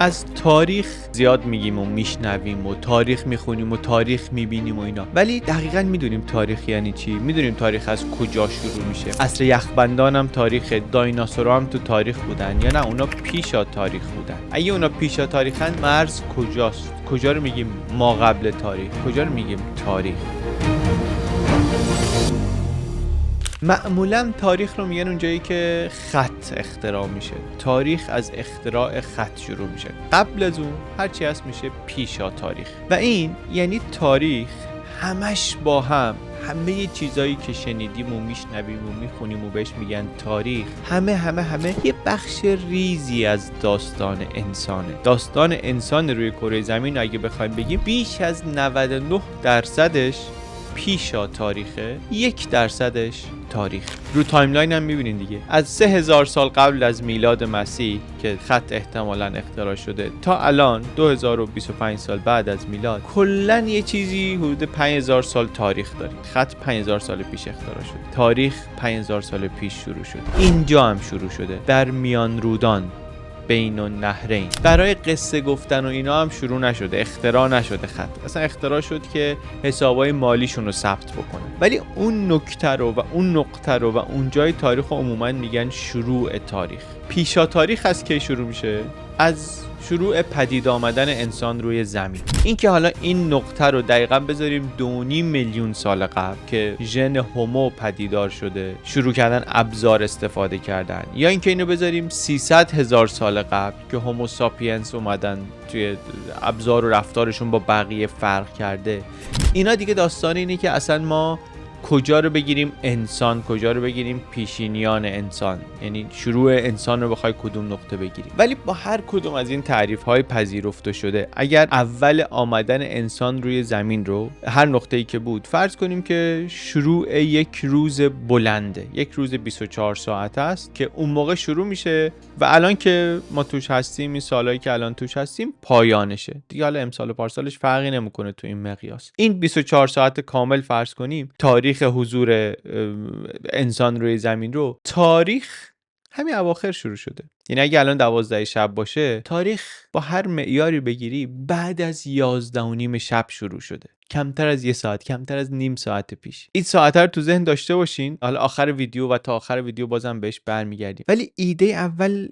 از تاریخ زیاد میگیم و میشنویم و تاریخ میخونیم و تاریخ میبینیم و اینا، ولی دقیقاً میدونیم تاریخ یعنی چی؟ میدونیم تاریخ از کجا شروع میشه؟ عصر یخبندان هم تاریخ، دایناسورها هم تو تاریخ بودن یا نه اونا پیشا تاریخ بودن؟ اگه اونا پیشا تاریخن، مرز کجاست؟ کجا رو میگیم ما قبل تاریخ؟ کجا رو میگیم تاریخ؟ معمولا تاریخ رو میگن اونجایی که خط اختراع میشه. تاریخ از اختراع خط شروع میشه. قبل از اون هرچی هست میشه پیشا تاریخ. و این یعنی تاریخ همش با هم، همه چیزایی که شنیدیم و میشنویم و میخونیم و بهش میگن تاریخ، همه یه بخش ریزی از داستان انسانه. داستان انسان روی کره زمین اگه بخوایم بگیم بیش از 99% پیشا تاریخه، 1% تاریخ. رو تایملاین هم میبینین دیگه، از 3000 سال قبل از میلاد مسیح که خط احتمالاً اختراع شده تا الان 2025 سال بعد از میلاد، کلاً یه چیزی حدود 5000 سال تاریخ داریم. خط 5000 سال پیش اختراع شده، تاریخ 5000 سال پیش شروع شده. اینجا هم شروع شده، در میان رودان بین النهرین. برای قصه گفتن و اینا هم شروع نشده، اختراع نشده خط. اصلا اختراع شد که حسابای مالیشون رو ثبت بکنن. ولی اون نکته رو و اون نقطه رو و اون جای تاریخ رو عموما میگن شروع تاریخ. پیشا تاریخ از کی شروع میشه؟ از شروع پدید آمدن انسان روی زمین. این که حالا این نقطه رو دقیقاً بذاریم 2.5 میلیون سال قبل که ژن هومو پدیدار شده، شروع کردن ابزار استفاده کردن، یا اینکه اینو بذاریم 300,000 سال قبل که هومو ساپینس اومدن توی ابزار و رفتارشون با بقیه فرق کرده. اینا دیگه داستان اینه که اصلا ما کجا رو بگیریم انسان، کجا رو بگیریم پیشینیان انسان، یعنی شروع انسان رو بخوای کدوم نقطه بگیریم. ولی با هر کدوم از این تعریف های پذیرفته شده، اگر اول آمدن انسان روی زمین رو هر نقطه‌ای که بود فرض کنیم که شروع یک روز بلنده، یک روز 24 ساعت است که اون موقع شروع میشه و الان که ما توش هستیم، این سالایی که الان توش هستیم پایانشه دیگه. حالا امسال و پارسالش فرقی نمیکنه تو این مقیاس. این 24 ساعت کامل فرض کنیم تاریخ حضور انسان روی زمین رو، تاریخ همین اواخر شروع شده. یعنی اگه الان 12 شب باشه، تاریخ با هر معیاری بگیری بعد از 11:30 شب شروع شده، کمتر از 1 ساعت، کمتر از نیم ساعت پیش. این ساعت رو تو ذهن داشته باشین. حالا آخر ویدیو و تا آخر ویدیو بازم بهش برمیگردیم، ولی ایده اول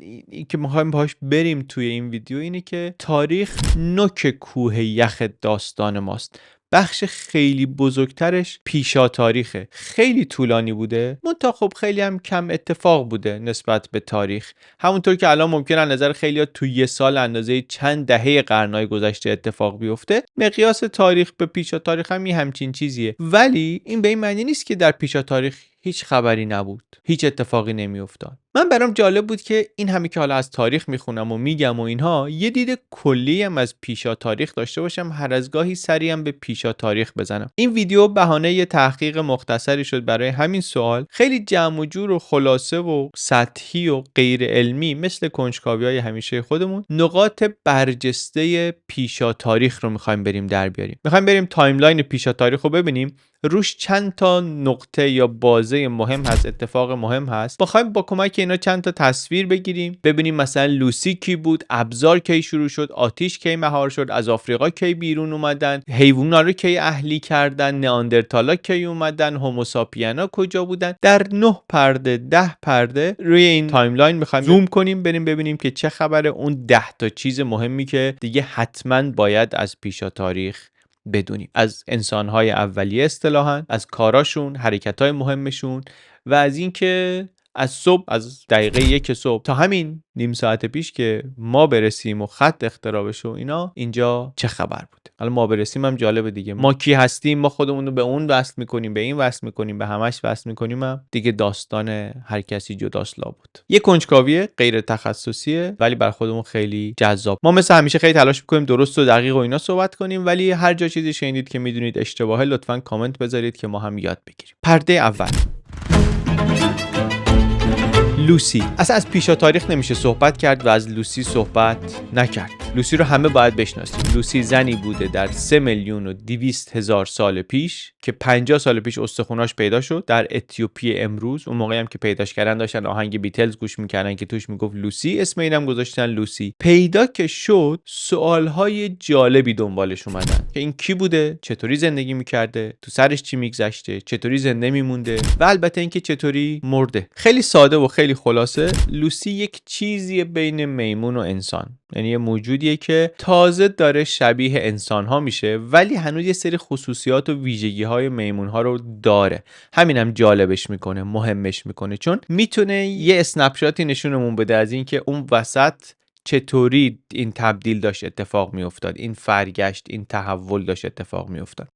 که می‌خوایم باهاش بریم توی این ویدیو اینه که تاریخ نوک کوه یخ داستان ماست. بخش خیلی بزرگترش پیشا تاریخه. خیلی طولانی بوده، منتها خب خیلی هم کم اتفاق بوده نسبت به تاریخ. همونطور که الان ممکنه از نظر خیلی‌ها تو یه سال اندازه چند دهه قرن‌های گذشته اتفاق بیفته، مقیاس تاریخ به پیشا تاریخ هم همچین چیزیه. ولی این به این معنی نیست که در پیشا تاریخ هیچ خبری نبود، هیچ اتفاقی نمیافتاد. من برام جالب بود که این همه که حالا از تاریخ میخونم و میگم و اینها، یه دید کلی هم از پیشا تاریخ داشته باشم، هر از گاهی سری هم به پیشا تاریخ بزنم. این ویدیو بهانه یه تحقیق مختصری شد برای همین سوال. خیلی جمع و جور و خلاصه و سطحی و غیر علمی مثل کنجکاوی‌های همیشه خودمون، نقاط برجسته پیشا تاریخ رو میخوایم بریم در بیاریم. میخوایم بریم تایملاین پیشا تاریخ رو ببینیم، روش چند تا نقطه یا بازه مهم هست، اتفاق مهم هست. بخوایم با کمک اینا چند تا تصویر بگیریم، ببینیم مثلا لوسی کی بود، ابزار کی شروع شد، آتیش کی مهار شد، از آفریقا کی بیرون اومدن، حیوونا رو کی اهلی کردن، نئاندرتالا کی اومدن، هوموساپینا کجا بودن. در 9 پرده 10 پرده روی این تایملاین میخوایم زوم کنیم، بریم ببینیم که چه خبره. اون 10 تا چیز مهمی که دیگه حتما باید از پیشا تاریخ بدونیم، از انسان‌های اولیه اصطلاحاً، از کاراشون، حرکت‌های مهمشون و از اینکه از صبح، از دقیقه 1 صبح تا همین نیم ساعت پیش که ما برسیم و خط اختراع بشه و اینا، اینجا چه خبر بود. حالا ما برسیم هم جالبه دیگه، ما کی هستیم، ما خودمون رو به اون وصل میکنیم، به این وصل میکنیم، به همش وصل میکنیم، هم دیگه داستان هر کسی جداست لابد. یه کنجکاوی غیر تخصصیه ولی بر خودمون خیلی جذاب. ما مثل همیشه خیلی تلاش میکنیم درست و دقیق و اینا صحبت کنیم، ولی هر جا چیزی شنیدید که میدونید اشتباهه، لطفاً کامنت بذارید که ما هم یاد بگیریم. پرده اول، لوسی. اصلا از پیشا تاریخ نمیشه صحبت کرد و از لوسی صحبت نکرد. لوسی رو همه باید بشناسیم. لوسی زنی بوده در 3,200,000 سال پیش که 50 سال پیش استخوناش پیدا شد در اتیوپی امروز. اون موقعی هم که پیداش کردن داشتن آهنگ بیتلز گوش میکردن که توش میگفت لوسی، اسم اینم گذاشتن لوسی. پیدا که شد سوالهای جالبی دنبالش اومدن که این کی بوده، چطوری زندگی میکرده، تو سرش چی میگذشته، چطوری زنده میمونده و البته اینکه چطوری مرده. خیلی ساده و خیلی خلاصه، لوسی یک چیزی بین میمون و انسان، یعنی یه موجودیه که تازه داره شبیه انسان‌ها میشه ولی هنوز یه سری خصوصیات و ویژگی‌های میمون‌ها رو داره. همینم جالبش میکنه، مهمش میکنه، چون میتونه یه اسنپ شاتی نشونمون بده از اینکه اون وسط چطوری این تبدیل داشت اتفاق میافتاد، این فرگشت، این تحول داشت اتفاق میافتاد.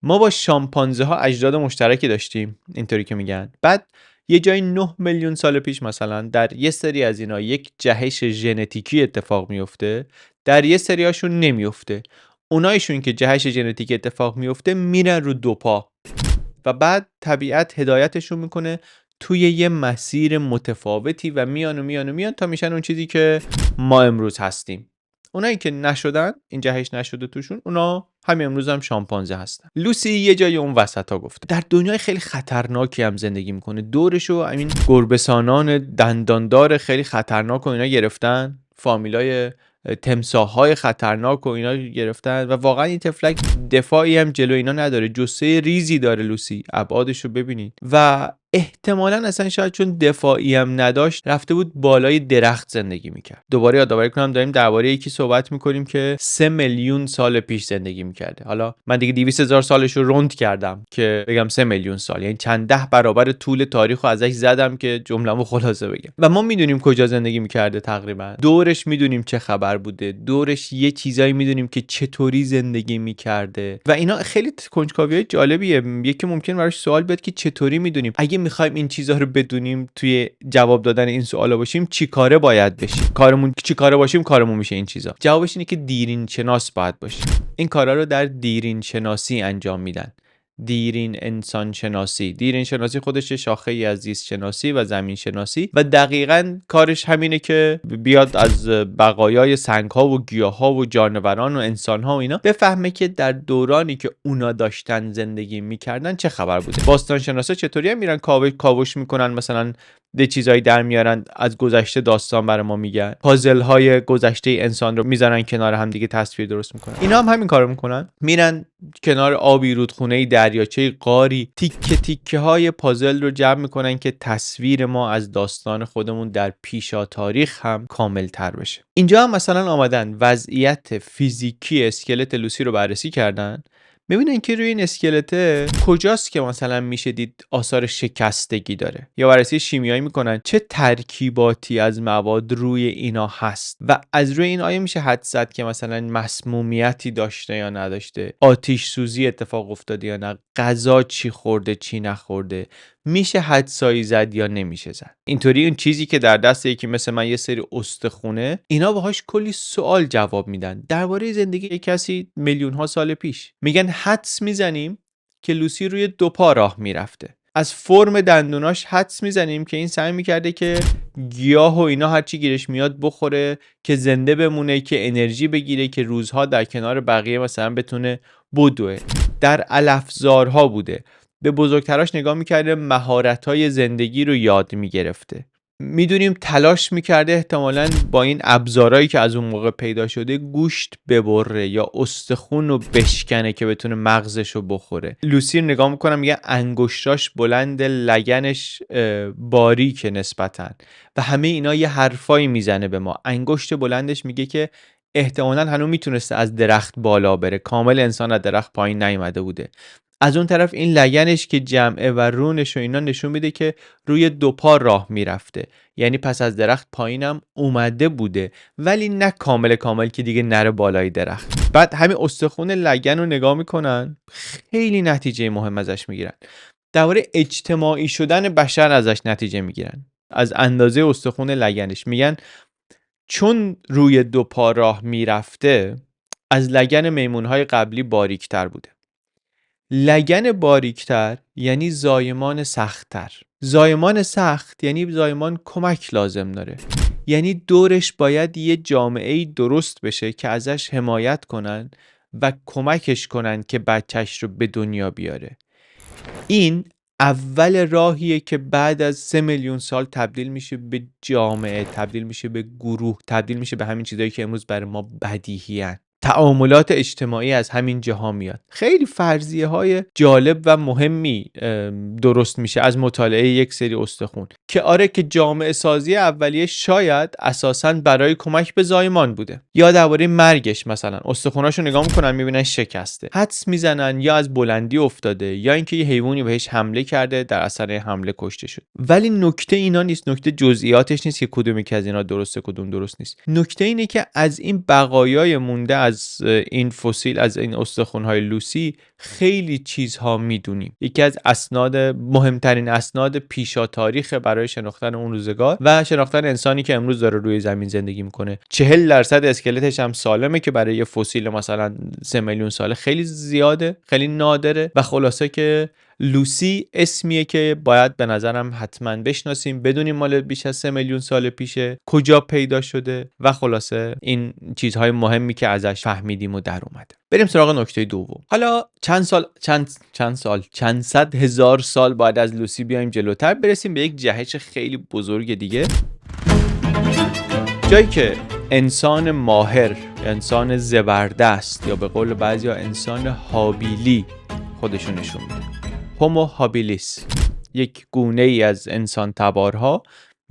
ما با شامپانزه ها اجداد مشترکی داشتیم اینطوری که میگن. بعد یه جای 9 میلیون سال پیش مثلا در یه سری از اینا یک جهش ژنتیکی اتفاق میفته، در یه سریاشون نمیفته. اونایشون که جهش ژنتیکی اتفاق میفته میرن رو دو پا و بعد طبیعت هدایتشون میکنه توی یه مسیر متفاوتی و میان تا میشن اون چیزی که ما امروز هستیم. اونایی که نشدن، این جهش نشده توشون، اونا همین امروز هم شامپانزه هستن. لوسی یه جای اون وسطا گفته. در دنیای خیلی خطرناکی هم زندگی میکنه. دورشو همین گربه‌سانان دنداندار خیلی خطرناک و اینا گرفتن، فامیلای تمساح‌های خطرناک و اینا گرفتن و واقعا این تفلک دفاعی هم جلو اینا نداره. جثه ریزی داره لوسی، ابعادشو ببینید و احتمالاً اصلا شاید چون دفاعی هم نداشت رفته بود بالای درخت زندگی میکرد. دوباره یادآوری کنم داریم درباره یکی صحبت میکنیم که 3 میلیون سال پیش زندگی میکرده. حالا من دیگه 200,000 سالش رو رند کردم که بگم 3 میلیون سال، یعنی چند ده برابر طول تاریخ رو ازش زدم که جمله‌مو خلاصه بگم. و ما میدونیم کجا زندگی میکرده، تقریبا دورش میدونیم چه خبر بوده، دورش یه چیزایی میدونیم که چطوری زندگی میکرده و اینا خیلی کنجکاویای جالبیه. یکی ممکن براش سوال بیاد که چطوری میدونیم؟ اگه میخوایم این چیزها رو بدونیم، توی جواب دادن این سوالا باشیم، چی کاره باید بشیم؟ کارمون چی کاره باشیم کارمون میشه این چیزا؟ جوابش اینه که دیرین شناس باید باشیم. این کارا رو در دیرین شناسی انجام میدن. دیرین انسان شناسی. دیرین شناسی خودش شاخه ای از زیست شناسی و زمین شناسی و دقیقاً کارش همینه که بیاد از بقایای سنگ‌ها و گیاه‌ها و جانوران و انسان‌ها و اینا بفهمه که در دورانی که اونا داشتن زندگی میکردن چه خبر بوده. باستان شناسا چطوری هم میرن کاوش میکنن، مثلا ده چیزایی در میارن از گذشته داستان برای ما میگن، پازل های گذشته انسان رو میذارن کنار هم دیگه تصویر درست میکنن. اینا هم همین کارو میکنن، میرن کنار آبی، رودخونه، دریاچه، غاری، تیکه تیکه های پازل رو جمع میکنن که تصویر ما از داستان خودمون در پیشا تاریخ هم کامل تر بشه. اینجا هم مثلا آمدن وضعیت فیزیکی اسکلت لوسی رو بررسی کردن، ببینن که روی این اسکلته کجاست که مثلا میشه دید آثار شکستگی داره، یا بررسی شیمیایی میکنن چه ترکیباتی از مواد روی اینا هست و از روی این آیا میشه حدس زد که مثلا مسمومیتی داشته یا نداشته، آتش سوزی اتفاق افتاده یا نه، غذا چی خورده چی نخورده، میشه حدسایی زد یا نمیشه زد. اینطوری اون چیزی که در دست یکی مثل من یه سری استخونه، اینا باهاش کلی سوال جواب میدن درباره زندگی کسی میلیون ها سال پیش. میگن حدس میزنیم که لوسی روی دو پا راه میرفته. از فرم دندوناش حدس میزنیم که این سعی میکرده که گیاه و اینا هرچی گیرش میاد بخوره که زنده بمونه، که انرژی بگیره، که روزها در کنار بقیه مثلا بتونه بدوه. در علفزارها بوده، به بزرگتراش نگاه میکرده، مهارت‌های زندگی رو یاد میگرفته. میدونیم تلاش میکرده احتمالاً با این ابزارهایی که از اون موقع پیدا شده گوشت ببره یا استخون رو بشکنه که بتونه مغزش رو بخوره. لوسی رو نگاه میکنم میگه انگشتاش بلند، لگنش باریکه نسبتاً و همه اینا یه حرفایی میزنه به ما. انگشت بلندش میگه که احتمالاً هنوز میتونسته از درخت بالا بره، کامل انسان از درخت پایین نیومده بوده. از اون طرف این لگنش که جمعه و رونش و اینا نشون میده که روی دو پا راه میرفته، یعنی پس از درخت پایینم اومده بوده ولی نه کامل که دیگه نره بالای درخت. بعد همین استخون لگن رو نگاه میکنن، خیلی نتیجه مهم ازش میگیرن. درباره اجتماعی شدن بشر ازش نتیجه میگیرن، از اندازه استخون لگنش. میگن چون روی دو پا راه میرفته از لگن میمونهای قبلی باریکتر بوده. لگن باریکتر یعنی زایمان سخت‌تر. زایمان سخت یعنی زایمان کمک لازم داره. یعنی دورش باید یه جامعه‌ای درست بشه که ازش حمایت کنن و کمکش کنن که بچهش رو به دنیا بیاره. این اول راهیه که بعد از 3 میلیون سال تبدیل میشه به جامعه، تبدیل میشه به گروه، تبدیل میشه به همین چیزایی که امروز برای ما بدیهی هن. تعاملات اجتماعی از همین جاها میاد. خیلی فرضیه های جالب و مهمی درست میشه از مطالعه یک سری استخون که آره که جامعه سازی اولیه شاید اساساً برای کمک به زایمان بوده، یا درباره مرگش مثلا استخوناشو نگاه میکنن میبینن شکسته، حدس میزنن یا از بلندی افتاده یا اینکه یه حیوانی بهش حمله کرده در اثر حمله کشته شد. ولی نکته اینا نیست، نکته جزئیاتش نیست که کدومی که از اینا درسته کدوم درست نیست. نکته اینه که از این بقایای مونده از این فسیل، از این استخوان‌های لوسی خیلی چیزها میدونیم. یکی از مهمترین اسناد پیشا تاریخ برای شناختن اون روزگار و شناختن انسانی که امروز داره روی زمین زندگی میکنه. 40% اسکلتش هم سالمه که برای یه فسیل مثلا 3 میلیون ساله خیلی زیاده، خیلی نادره. و خلاصه که لوسی اسمیه که باید به نظرم حتما بشناسیم، بدونیم مال بیش از 3 میلیون سال پیشه، کجا پیدا شده و خلاصه این چیزهای مهمی که ازش فهمیدیم و در اومده. بریم سراغ نکته دوم. حالا چند صد هزار سال بعد از لوسی بیایم جلوتر، برسیم به یک جهش خیلی بزرگ دیگه، جایی که انسان ماهر، انسان زبردست، یا به قول بعضیا انسان هابیلی خودشون نشون میده. هومو هابیلیس، یک گونه ای از انسان تبارها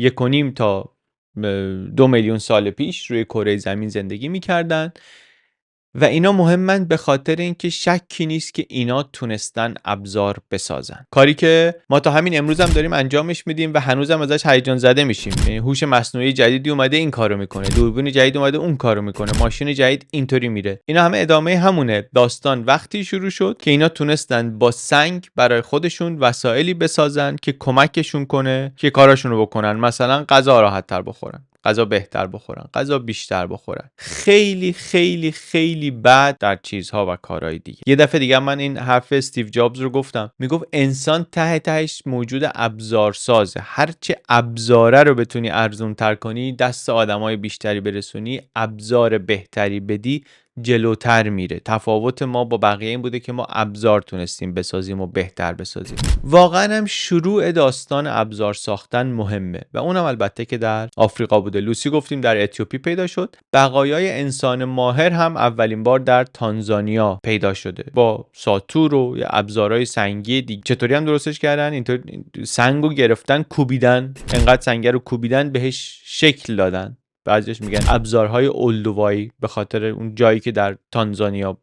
1.5 تا 2 میلیون سال پیش روی کره زمین زندگی میکردن و اینا مهمن به خاطر اینکه شکی نیست که اینا تونستن ابزار بسازن، کاری که ما تا همین امروز هم داریم انجامش میدیم و هنوزم ازش هیجان زده میشیم. یعنی هوش مصنوعی جدیدی اومده این کارو میکنه، دوربین جدید اومده اون کارو میکنه، ماشین جدید اینطوری میره. اینا همه ادامه همونه. داستان وقتی شروع شد که اینا تونستن با سنگ برای خودشون وسایلی بسازن که کمکشون کنه که کاراشون رو بکنن، مثلا غذا راحت‌تر بخورن، غذا بهتر بخورن، غذا بیشتر بخورن. خیلی خیلی خیلی بعد در چیزها و کارهای دیگه. یه دفعه دیگه من این حرف استیو جابز رو گفتم، میگفت انسان ته تهش موجود ابزارسازه. هرچه ابزاره رو بتونی ارزون تر کنی، دست آدمای بیشتری برسونی، ابزار بهتری بدی، جلوتر میره. تفاوت ما با بقیه این بوده که ما ابزار تونستیم بسازیم و بهتر بسازیم. واقعا هم شروع داستان ابزار ساختن مهمه و اونم البته که در آفریقا بوده. لوسی گفتیم در اتیوپی پیدا شد. بقایای انسان ماهر هم اولین بار در تانزانیا پیدا شده با ساتور و ابزارهای سنگی دیگه. چطوری هم درستش کردن؟ اینطور سنگو گرفتن، کوبیدن، انقدر سنگ رو کوبیدن بهش شکل دادن. بعضیش میگن ابزارهای اولدوایی، به خاطر اون جایی که در تانزانیا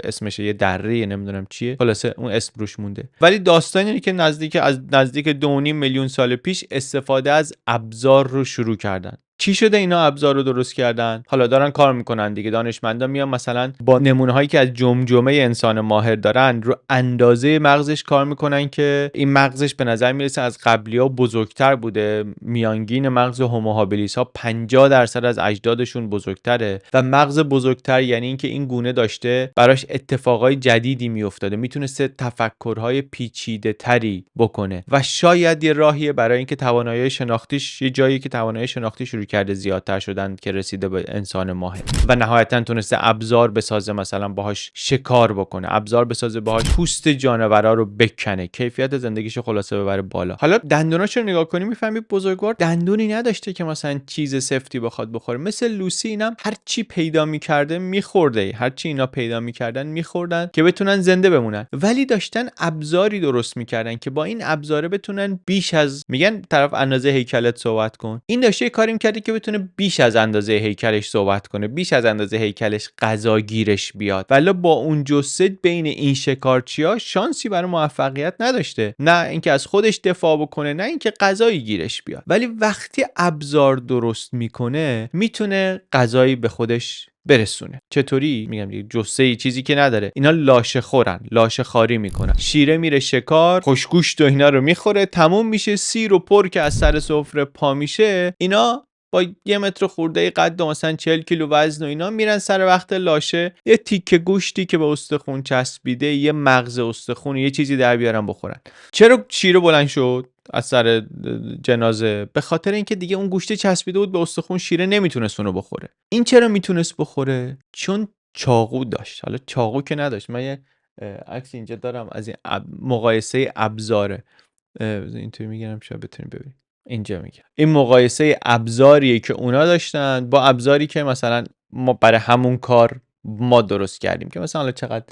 اسمش یه دره نمیدونم چیه، خلاصه اون اسم روش مونده. ولی داستان اینه که نزدیک 2.5 میلیون سال پیش استفاده از ابزار رو شروع کردن. چی شده اینا ابزار رو درست کردن؟ حالا دارن کار میکنن دیگه. دانشمندا میان مثلا با نمونه هایی که از جمجمه انسان ماهر دارن رو اندازه مغزش کار میکنن که این مغزش به نظر میرسه از قبلی‌ها بزرگتر بوده. میانگین مغز هومو هابیلیس ها 50% از اجدادشون بزرگتره و مغز بزرگتر یعنی اینکه این گونه داشته براش اتفاقای جدیدی میافتاده، میتونسته تفکرهای پیچیده تری بکنه و شاید یه راهیه برای اینکه توانایی شناختیش، یه جایی که توانایی شناختیش شروع کرده زیادتر شدن که رسیده به انسان ماهر و نهایتا تونسته ابزار بسازه، مثلا باهاش شکار بکنه، ابزار بسازه باهاش پوست جانورا رو بکنه، کیفیت زندگیشو خلاصه ببره بالا. حالا دندوناشو نگاه کنی میفهمی بزرگوار دندونی نداشته که مثلا چیز سفتی بخواد بخوره. مثل لوسی اینم هر چی پیدا میکرده میخورده، هر چی اینا پیدا میکردن میخوردن که بتونن زنده بمونن، ولی داشتن ابزاری درست میکردن که با این ابزاره بتونن بیش از، میگن طرف اندازه هیکلت صحبت کن، این داشته کاری کرده که بتونه بیش از اندازه هیکلش صحبت کنه، بیش از اندازه هیکلش غذا گیرش بیاد. ولی با اون جسد بین این شکارچی‌ها شانسی برای موفقیت نداشته، نه اینکه از خودش دفاع بکنه، نه اینکه غذایی گیرش بیاد. ولی وقتی ابزار درست میکنه میتونه غذایی به خودش برسونه. چطوری؟ میگم دیگه جثه‌ای چیزی که نداره. اینا لاشه خورن، لاشه خاری میکنن. شیره میره شکار، خوشگوشت و اینا رو میخوره، تموم میشه. سیر و پر که از سر سفره پا میشه، اینا با 1 متر خورده قد و مثلا 40 کیلو وزن و اینا میرن سر وقت لاشه یه تیکه گوشتی که به استخون چسبیده، یه مغز استخون، یه چیزی در بیارن بخورن. چرا شیره بلند شد از سر جنازه؟ به خاطر اینکه دیگه اون گوشت چسبیده بود به استخون، شیره نمیتونست اونو بخوره. این چرا میتونست بخوره؟ چون چاقو داشت. حالا چاقو که نداشت. من یه عکس اینجا دارم از این مقایسه ابزاره، اینطوری میگم شاید بتونیم ببینیم. اینجا میگم این مقایسه ابزاریه که اونا داشتن با ابزاری که مثلا ما برای همون کار ما درست کردیم، که مثلا چقدر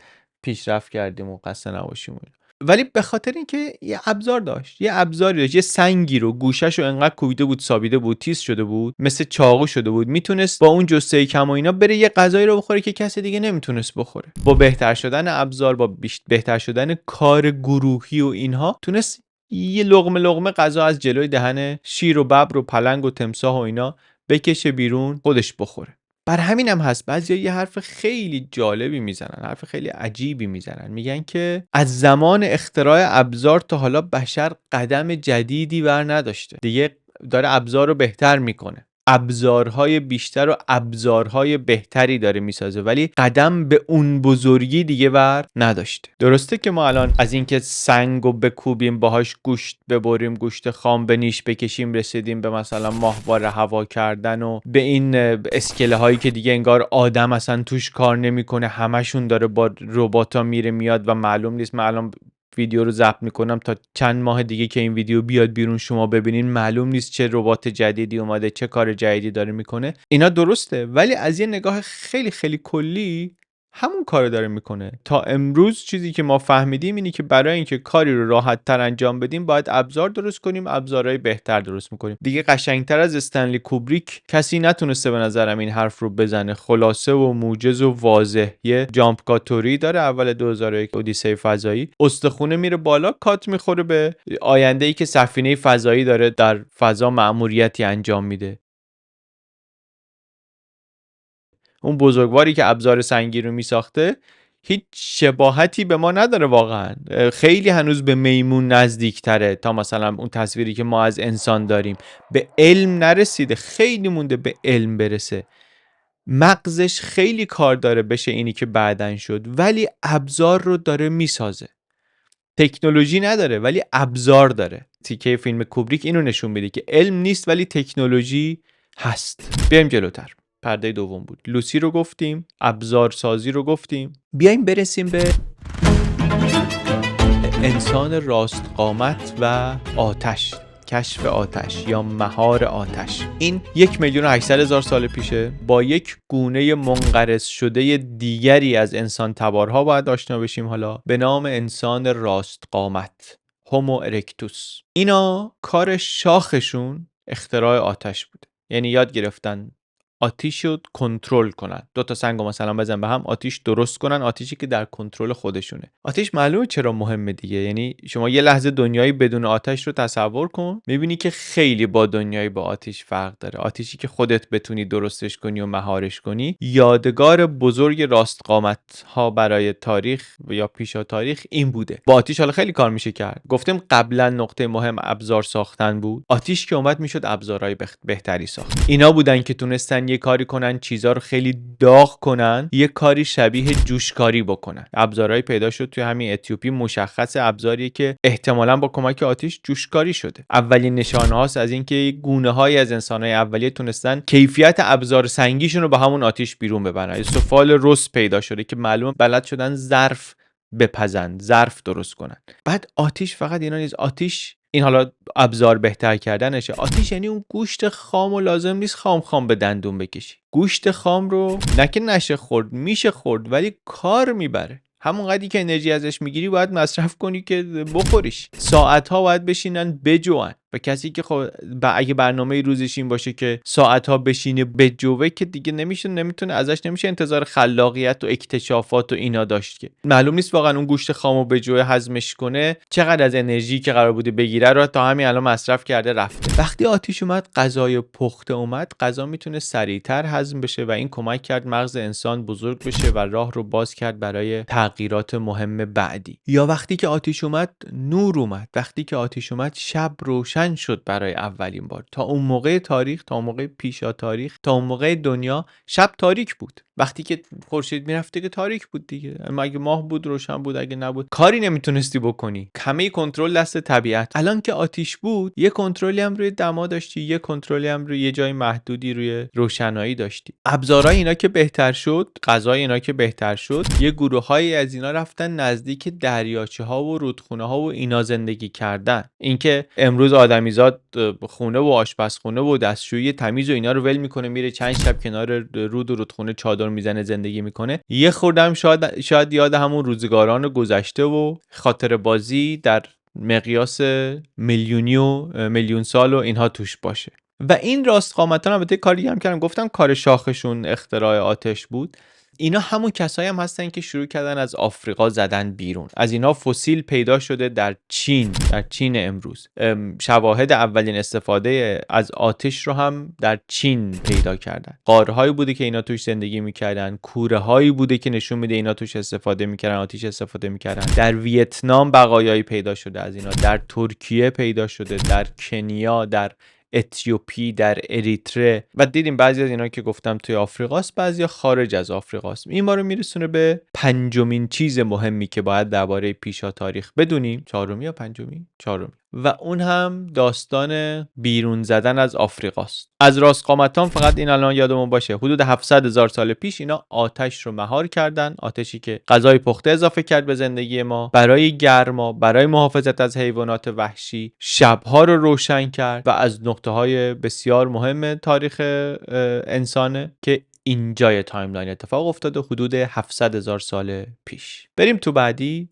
پیشرفت کردیم و قصه نباشیم. ولی به خاطر اینکه یه ابزار داشت، یه ابزاری داشت، یه سنگی رو گوشش رو انقدر کوبیده بود، سابیده بود، تیز شده بود، مثل چاقو شده بود، میتونست با اون جثه کم و اینا بره یه غذایی رو بخوره که کسی دیگه نمیتونست بخوره. با بهتر شدن ابزار، با بهتر شدن کار گروهی و اینها، تونست یه لقمه غذا از جلوی دهن شیر و ببر و پلنگ و تمساح و اینا بکشه بیرون، خودش بخوره. بر همین هم هست بعضیا یه حرف خیلی جالبی میزنن، حرف خیلی عجیبی میزنن. میگن که از زمان اختراع ابزار تا حالا بشر قدم جدیدی ور نداشته، دیگه داره ابزار رو بهتر میکنه، ابزارهای بیشتر و ابزارهای بهتری داره میسازه، ولی قدم به اون بزرگی دیگه ور نداشته. درسته که ما الان از اینکه سنگو بکوبیم باهاش گوشت ببریم، گوشت خام به نیش بکشیم، رسیدیم به مثلا ماهواره هوا کردن و به این اسکله هایی که دیگه انگار آدم اصلا توش کار نمیکنه، همشون داره با رباتا میره میاد و معلوم نیست. من الان ویدیو رو ضبط میکنم تا چند ماه دیگه که این ویدیو بیاد بیرون شما ببینین، معلوم نیست چه ربات جدیدی اومده، چه کار جدیدی داره میکنه. اینا درسته، ولی از یه نگاه خیلی خیلی کلی همون کارو داره میکنه. تا امروز چیزی که ما فهمیدیم اینی که برای اینکه کاری رو راحت تر انجام بدیم باید ابزار درست کنیم، ابزارهای بهتر درست میکنیم. دیگه قشنگتر از استنلی کوبریک کسی نتونسته به نظرم این حرف رو بزنه. خلاصه و موجز و واضح. یه جامپ کاتوری داره اول 2001 اودیسه فضایی، استخونه میره بالا، کات میخوره به آینده‌ای که سفینه فضایی داره در فضا مأموریتی انجام میده. اون بزرگواری که ابزار سنگی رو میساخته هیچ شباهتی به ما نداره واقعا. خیلی هنوز به میمون نزدیکتره تا مثلا اون تصویری که ما از انسان داریم. به علم نرسیده، خیلی مونده به علم برسه. مغزش خیلی کار داره بشه اینی که بعدن شد، ولی ابزار رو داره میسازه. تکنولوژی نداره ولی ابزار داره. تیکه فیلم کوبریک اینو نشون میده که علم نیست ولی تکنولوژی هست. بریم جلوتر. پرده دوم بود. لوسی رو گفتیم، ابزار سازی رو گفتیم. بیایم برسیم به انسان راست قامت و آتش، کشف آتش یا مهار آتش. این 1,800,000 سال پیشه. با یک گونه منقرض شده دیگری از انسان تبارها باید آشنا بشیم حالا، به نام انسان راست قامت، هومو ارکتوس. اینا کار شاخشون اختراع آتش بوده. یعنی یاد گرفتن آتیش رو کنترل کنن. 2 سنگو مثلا بزن به هم، آتیش درست کنن، آتیشی که در کنترل خودشونه. آتیش معلومه چرا مهمه دیگه. یعنی شما یه لحظه دنیایی بدون آتش رو تصور کن، میبینی که خیلی با دنیایی با آتیش فرق داره. آتیشی که خودت بتونی درستش کنی و مهارش کنی. یادگار بزرگ راستقامت ها برای تاریخ یا پیشا تاریخ این بوده. با آتیش حالا خیلی کار میشه کرد. گفتیم قبلا نقطه مهم ابزار ساختن بود. آتیش که اومد میشد ابزارهای بهتری ساخت. اینا بودن که تونستن یه کاری کنن چیزا رو خیلی داغ کنن، یه کاری شبیه جوشکاری بکنن. ابزارهای پیدا شد توی همین اتیوپی، مشخص ابزاریه که احتمالاً با کمک آتش جوشکاری شده. اولین نشانه هاست از اینکه گونه‌های از انسان‌های اولیه تونستن کیفیت ابزار سنگیشون رو با همون آتش بیرون ببرن. سفال رس پیدا شده که معلومه بلد شدن ظرف بپزن، ظرف درست کنن. بعد آتش فقط اینا نیست، آتش این حالا ابزار بهتر کردنشه. آتش یعنی اون گوشت خام و لازم نیست خام به دندون بکشی. گوشت خام رو نه که نشه خورد، میشه خورد، ولی کار میبره. همون قدری که انرژی ازش میگیری باید مصرف کنی که بخوریش. ساعت‌ها باید بشینن بجوان. و کسی که خب اگه برنامه روزش این باشه که ساعت‌ها بشینه بجوه که دیگه نمیتونه ازش نمیشه انتظار خلاقیت و اکتشافات و اینا داشت. که معلوم نیست واقعا اون گوشت خامو بجوه هضمش کنه چقدر از انرژی که قرار بوده بگیره رو تا همین الان مصرف کرده رفته. وقتی آتش اومد، غذای پخته اومد، غذا میتونه سریعتر هضم بشه و این کمک کرد مغز انسان بزرگ بشه و راه رو باز کرد برای تغییرات مهم بعدی. یا وقتی که آتش اومد، نور اومد. وقتی که آتش اومد، شب روشن روشن شد برای اولین بار. تا اون موقع تاریخ، تا اون موقع پیشا تاریخ، تا اون موقع دنیا شب تاریک بود. وقتی که خورشید میرفته که تاریک بود دیگه. اما اگه ماه بود روشن بود، اگه نبود کاری نمیتونستی بکنی. همه کنترل دست طبیعت. الان که آتیش بود، یه کنترلی هم روی دما داشتی، یه کنترلی هم روی یه جای محدودی روی روشنایی داشتی. ابزارهای اینا که بهتر شد، غذای اینا که بهتر شد، یه گروهایی از اینا رفتن نزدیک دریاچه‌ها و رودخونه‌ها و اینا زندگی کردن. اینکه امروز آدمیزاد خونه و آشپزخونه و دستشویی تمیز و اینا رو ول میکنه، میره چند شب کنار رود و رودخونه چادر میزنه زندگی میکنه، یه خوردم شاید یاد همون روزگاران گذشته و خاطر بازی در مقیاس میلیونی و میلیون سال و اینها توش باشه. و این راستقامتان البته کاری هم کردم، گفتم کار شاخشون اختراع آتش بود. اینا همون کسایی هم هستن که شروع کردن از آفریقا زدن بیرون. از اینا فسیل پیدا شده در چین امروز. شواهد اولین استفاده از آتش رو هم در چین پیدا کردن. غارهایی بوده که اینا توش زندگی میکردن، کوره هایی بوده که نشون میده اینا توش استفاده میکردن، آتش استفاده میکردن. در ویتنام بقایایی پیدا شده از اینا، در ترکیه پیدا شده، در کنیا، در اتیوپی، در اریتره، و دیدیم بعضی از اینا که گفتم توی آفریقاست، بعضیا خارج از آفریقاست. این ما رو میرسونه به پنجمین چیز مهمی که باید درباره پیشا تاریخ بدونیم. چهارمی یا پنجمی؟ چهارمی. و اون هم داستان بیرون زدن از آفریقاست. از راستقامتان فقط این الان یادمون باشه، حدود 700,000 سال پیش اینا آتش رو مهار کردن، آتشی که غذای پخته اضافه کرد به زندگی ما، برای گرما، برای محافظت از حیوانات وحشی، شبها رو روشن کرد و از نقطه‌های بسیار مهم تاریخ انسانه که اینجای تایملاین اتفاق افتاده، حدود 700,000 سال پیش. بریم تو بعدی.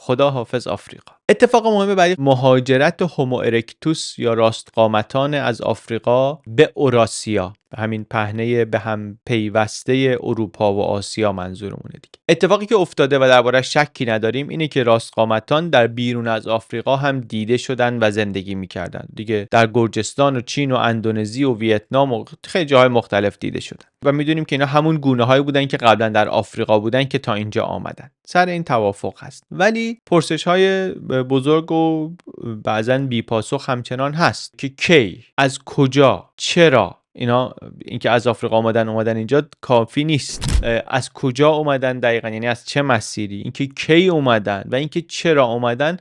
خدا حافظ آفریقا. اتفاق مهم بعدی مهاجرت هومو ارکتوس یا راستقامتان از آفریقا به اوراسیا، همین پهنه به هم پیوسته اروپا و آسیا منظورمونه دیگه. اتفاقی که افتاده و درباره‌اش شکی نداریم اینه که راستقامتان در بیرون از آفریقا هم دیده شدن و زندگی می‌کردن دیگه. در گرجستان و چین و اندونزی و ویتنام و خیلی جاهای مختلف دیده شدن و میدونیم که اینا همون گونه‌هایی بودن که قبلا در آفریقا بودن که تا اینجا آمدن. سر این توافق هست، ولی پرسش‌های بزرگ و بعضاً بی‌پاسخ همچنان هست که کی، از کجا، چرا. اینکه از آفریقا اومدن اینجا کافی نیست. از کجا اومدن دقیقاً، یعنی از چه مسیری، اینکه کی اومدن و اینکه چرا اومدن،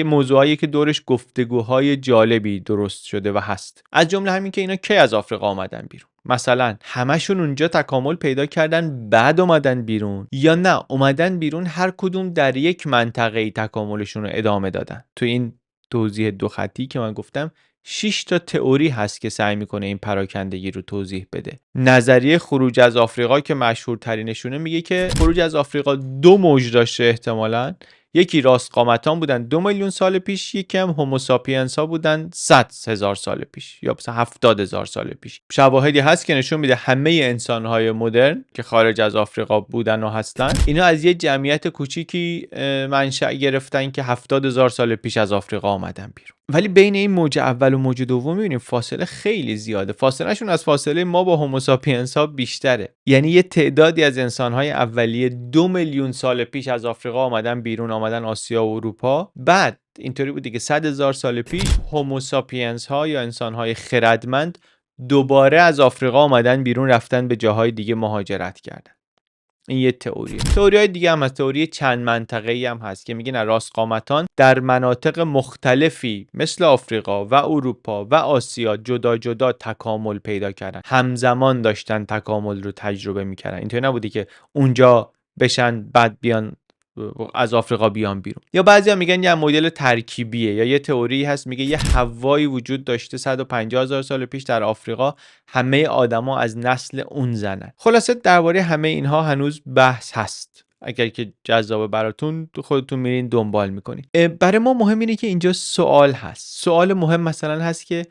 موضوعایی که دورش گفتگوهای جالبی درست شده و هست. از جمله همین که اینا کی از آفریقا اومدن بیرون. مثلا همشون اونجا تکامل پیدا کردن بعد اومدن بیرون، یا نه اومدن بیرون هر کدوم در یک منطقه تکاملشون رو ادامه دادن. تو این توضیح دو خطی که من گفتم 6 تا تئوری هست که سعی میکنه این پراکندگی رو توضیح بده. نظریه خروج از آفریقا که مشهورترینشونه میگه که خروج از آفریقا 2 موج داشته احتمالاً. یکی راستقامتان بودن 2 میلیون سال پیش، یکی هم هوموساپینس ها بودن 100,000 سال پیش یا مثلا 70,000 سال پیش. شواهدی هست که نشون میده همه انسان های مدرن که خارج از آفریقا بودن و هستن، اینا از یه جمعیت کوچیکی منشأ گرفتن که 70,000 سال پیش از آفریقا آمدن بیرون. ولی بین این موج اول و موج دوم میبینیم فاصله خیلی زیاده. فاصلهشون از فاصله ما با هوموساپینس ها بیشتره. یعنی یه تعدادی از انسان‌های اولیه 2 میلیون سال پیش از آفریقا آمدن بیرون، آمدن آسیا و اروپا. بعد اینطوری بوده که 100,000 سال پیش هوموساپینس ها یا انسان‌های خردمند دوباره از آفریقا آمدن بیرون، رفتن به جاهای دیگه مهاجرت کردن. این یه تئوریه. تئوری‌های دیگه هم از تئوری چند منطقه‌ای هم هست که میگن راستقامتان در مناطق مختلفی مثل آفریقا و اروپا و آسیا جدا جدا تکامل پیدا کردن، همزمان داشتن تکامل رو تجربه میکردن. اینطوری نبوده که اونجا بشن بعد بیان از آفریقا بیان بیرون. یا بعضیا میگن یه مدل ترکیبیه، یا یه تئوری هست میگه یه حوایی وجود داشته 150,000 سال پیش در آفریقا، همه آدما از نسل اون زنن. خلاصه درباره همه اینها هنوز بحث هست. اگر که جذابه براتون خودتون میرین دنبال میکنین. برای ما مهم اینه که اینجا سوال هست. سوال مهم مثلا هست که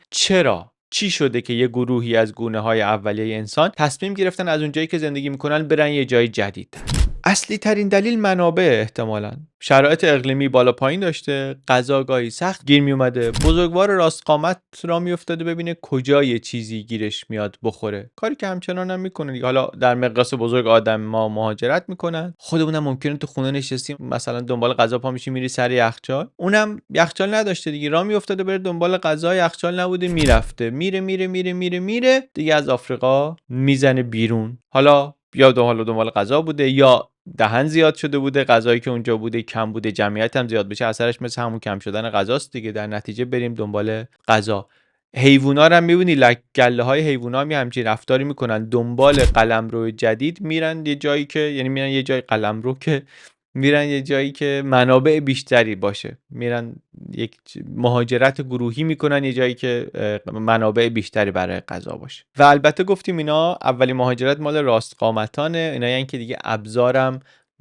چی شده که یه گروهی از گونه‌های اولیه انسان تصمیم گرفتن از اونجایی که زندگی میکنن برن یه جای جدید. اصلی ترین دلیل منابع، احتمالاً شرایط اقلیمی بالا پایین داشته، غذا گاهی سخت گیر می اومده، بزرگوار راست قامت را میافتاده ببینه کجا یه چیزی گیرش میاد بخوره، کاری که همچنان هم میکنه دیگه. حالا در مقیاس بزرگ آدم ما مهاجرت میکنن، خودمونم ممکنه تو خونه نشستیم مثلا دنبال غذا پا میشی میری سر یخچال، اونم یخچال نداشته دیگه، راه میافتاده بره دنبال غذا، یخچال نبوده میرفته، میره دیگه از آفریقا میزنه بیرون. حالا دنبال غذا بوده، یا دهن زیاد شده بوده، غذایی که اونجا بوده کم بوده، جمعیت هم زیاد بشه، اثرش مثل همون کم شدن غذاست دیگه، در نتیجه بریم دنبال غذا. حیوونا رو هم میبینی، گله های حیوونا هم همچین رفتاری میکنن، دنبال قلمرو جدید میرن یه جایی که، یعنی میرن یه جای قلمرو که میرن یه جایی که منابع بیشتری باشه، میرن یک مهاجرت گروهی میکنن یه جایی که منابع بیشتری برای غذا باشه. و البته گفتیم اینا اولی مهاجرت مال راست قامتانه، اینا یعنی که دیگه ابزارم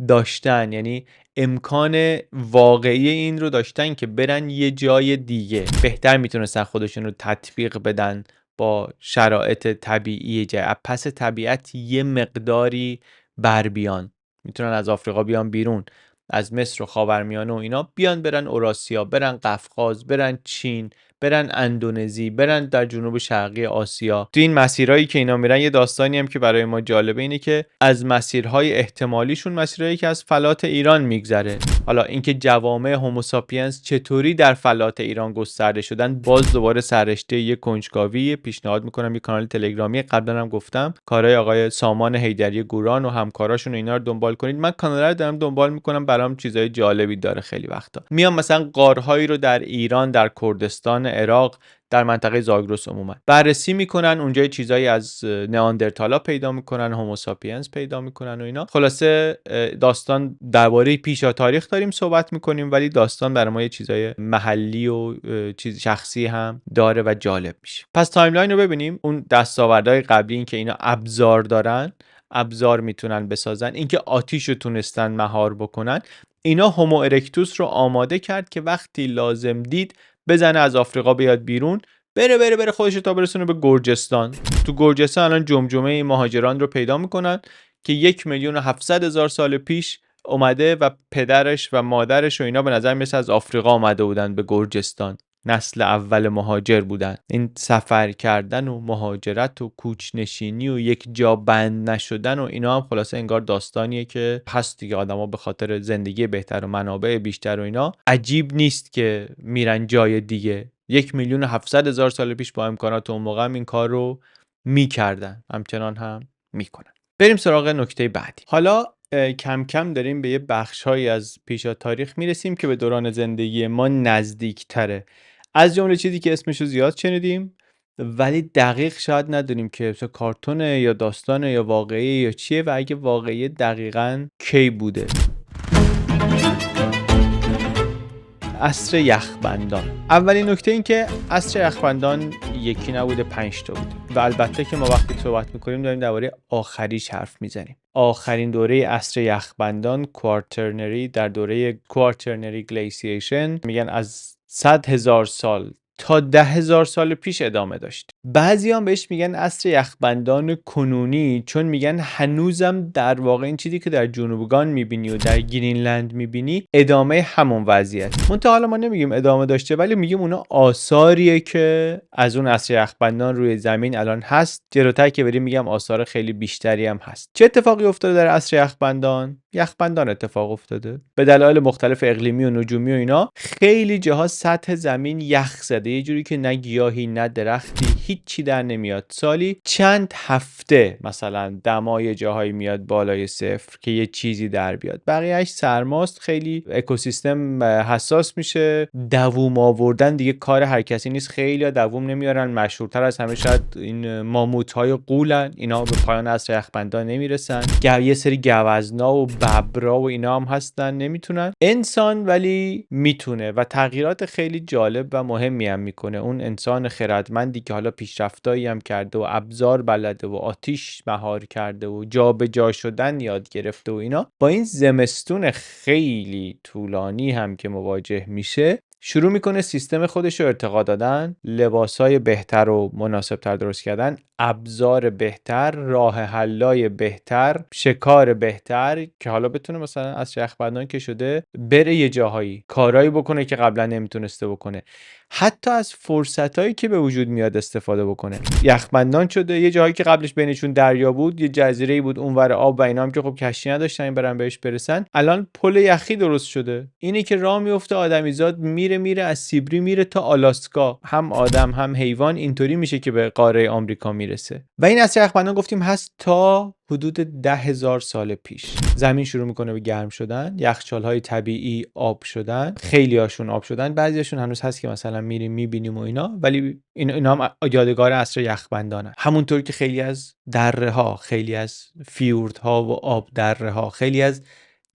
داشتن، یعنی امکان واقعی این رو داشتن که برن یه جای دیگه، بهتر میتونستن خودشون رو تطبیق بدن با شرایط طبیعی جای، پس طبیعت یه مقداری بر بیان، میتونن از آفریقا بیان بیرون، از مصر و خاورمیانه و اینا بیان، برن اوراسیا، برن قفقاز، برن چین، برن اندونزی، برن در جنوب شرقی آسیا. تو این مسیرهایی که اینا میرن، یه داستانی هم که برای ما جالبه اینه که از مسیرهای احتمالیشون مسیرهایی که از فلات ایران میگذره. حالا اینکه جوامع هوموساپینز چطوری در فلات ایران گسترده شدن، باز دوباره سررشته یه کنجکاوی. پیشنهاد میکنم یه کانال تلگرامی، قبلا هم گفتم، کارهای آقای سامان حیدری گوران و همکاراشون اینا رو دنبال کنید. من کانال رو دارم دنبال میکنم، برام چیزای جالبی داره. خیلی وقتا میام مثلا غارهایی رو در ایران، در کردستان عراق، در منطقه زاگرس عموما بررسی میکنن، اونجا چیزایی از نئاندرتالا پیدا میکنن، هوموساپینز پیدا میکنن و اینا. خلاصه داستان درباره پیشا تاریخ داریم صحبت میکنیم، ولی داستان برای ما یه چیزای محلی و چیز شخصی هم داره و جالب میشه. پس تایملاین رو ببینیم. اون دستاوردهای قبلی، این که اینا ابزار دارن، ابزار میتونن بسازن، اینکه آتیش رو تونستن مهار بکنن، اینا هومو ارکتوس رو آماده کرد که وقتی لازم دید بزنه از آفریقا بیاد بیرون، بره خودش تا برسونه به گرجستان. تو گرجستان الان جمجمه این مهاجران رو پیدا میکنن که 1,700,000 سال پیش اومده و پدرش و مادرش و اینا به نظر میسه از آفریقا آمده بودن به گرجستان، نسل اول مهاجر بودن. این سفر کردن و مهاجرت و کوچنشینی و یک جا بند نشدن و اینا هم خلاصه انگار داستانیه که هست دیگه. آدما به خاطر زندگی بهتر و منابع بیشتر و اینا عجیب نیست که میرن جای دیگه. 1,700,000 سال پیش با امکانات اون موقع هم این کار رو میکردن، همچنان هم میکنن. بریم سراغ نکته بعدی. حالا کم کم داریم به یه بخش‌هایی از پیشا تاریخ میرسیم که به دوران زندگی ما نزدیک تره. از جمله چیزی که اسمشو زیاد شنیدیم ولی دقیق شاید ندونیم که کارتونه یا داستانه یا واقعی یا چیه، و اگه واقعی دقیقاً کی بوده. عصر یخبندان. اولین نکته این که عصر یخبندان یکی نبوده، 5 تا بوده. و البته که ما وقتی صحبت میکنیم داریم درباره آخریش حرف میزنیم. آخرین دوره عصر یخبندان، کوارترنری، در دوره کوارترنری گلیسیشن، میگن از 100,000 سال تا 10,000 سال پیش ادامه داشت. بعضی هم بهش میگن عصر یخبندان کنونی، چون میگن هنوزم در واقع این چیزی که در جنوبگان میبینی و در گرینلند میبینی ادامه همون وضعیت. منتها حالا ما نمیگیم ادامه داشته، ولی میگیم اونا آثاریه که از اون عصر یخبندان روی زمین الان هست. جلوتر که بریم میگم آثار خیلی بیشتری هم هست. چه اتفاقی افتاده در عصر یخبندان اتفاق افتاده به دلایل مختلف اقلیمی و نجومی و اینا. خیلی جاها سطح زمین یخ زده، یه جوری که نه گیاهی نه درختی، هیچی در نمیاد. سالی چند هفته مثلا دمای جاهایی میاد بالای صفر که یه چیزی در بیاد، بقیه‌اش سرماست. خیلی اکوسیستم حساس میشه. دووم آوردن دیگه کار هر کسی نیست، خیلی دووم نمیارن. مشهورتر از همه شاید این ماموت‌های غولن، اینا به پایان عصر یخبندان نمیرسن. یه سری گوزنا و ببرا و اینا هم هستن، نمیتونن. انسان ولی میتونه و تغییرات خیلی جالب و مهمی هم میکنه. اون انسان خردمندی که حالا پیشرفتایی هم کرده و ابزار بلده و آتیش مهار کرده و جابجا شدن یاد گرفته و اینا، با این زمستون خیلی طولانی هم که مواجه میشه، شروع میکنه سیستم خودش رو ارتقا دادن، لباسای بهتر و مناسبتر درست کردن، ابزار بهتر، راه حلای بهتر، شکار بهتر که حالا بتونه مثلا از یخبندان که شده بره یه جاهایی کارایی بکنه که قبلا نمیتونسته بکنه، حتی از فرصتایی که به وجود میاد استفاده بکنه. یخبندان شده، یه جایی که قبلش بینشون دریا بود، یه جزیره‌ای بود اونور آب و اینا هم که خب کشتی نداشتن برن بهش برسن، الان پل یخی درست شده. اینی که راه میفته آدمیزاد میره از سیبری میره تا آلاسکا، هم آدم هم حیوان اینطوری میشه که به قاره آمریکا میرسه. و این از یخبندان گفتیم هست تا حدود 10,000 سال پیش. زمین شروع میکنه به گرم شدن، یخچال‌های طبیعی آب شدن، خیلی هاشون آب شدن، بعضیاشون هنوز هست که مثلا میریم میبینیم و اینا، ولی اینا هم یادگار عصر یخبندانه. همونطور که خیلی از دره‌ها، خیلی از فیوردها و آب دره‌ها، خیلی از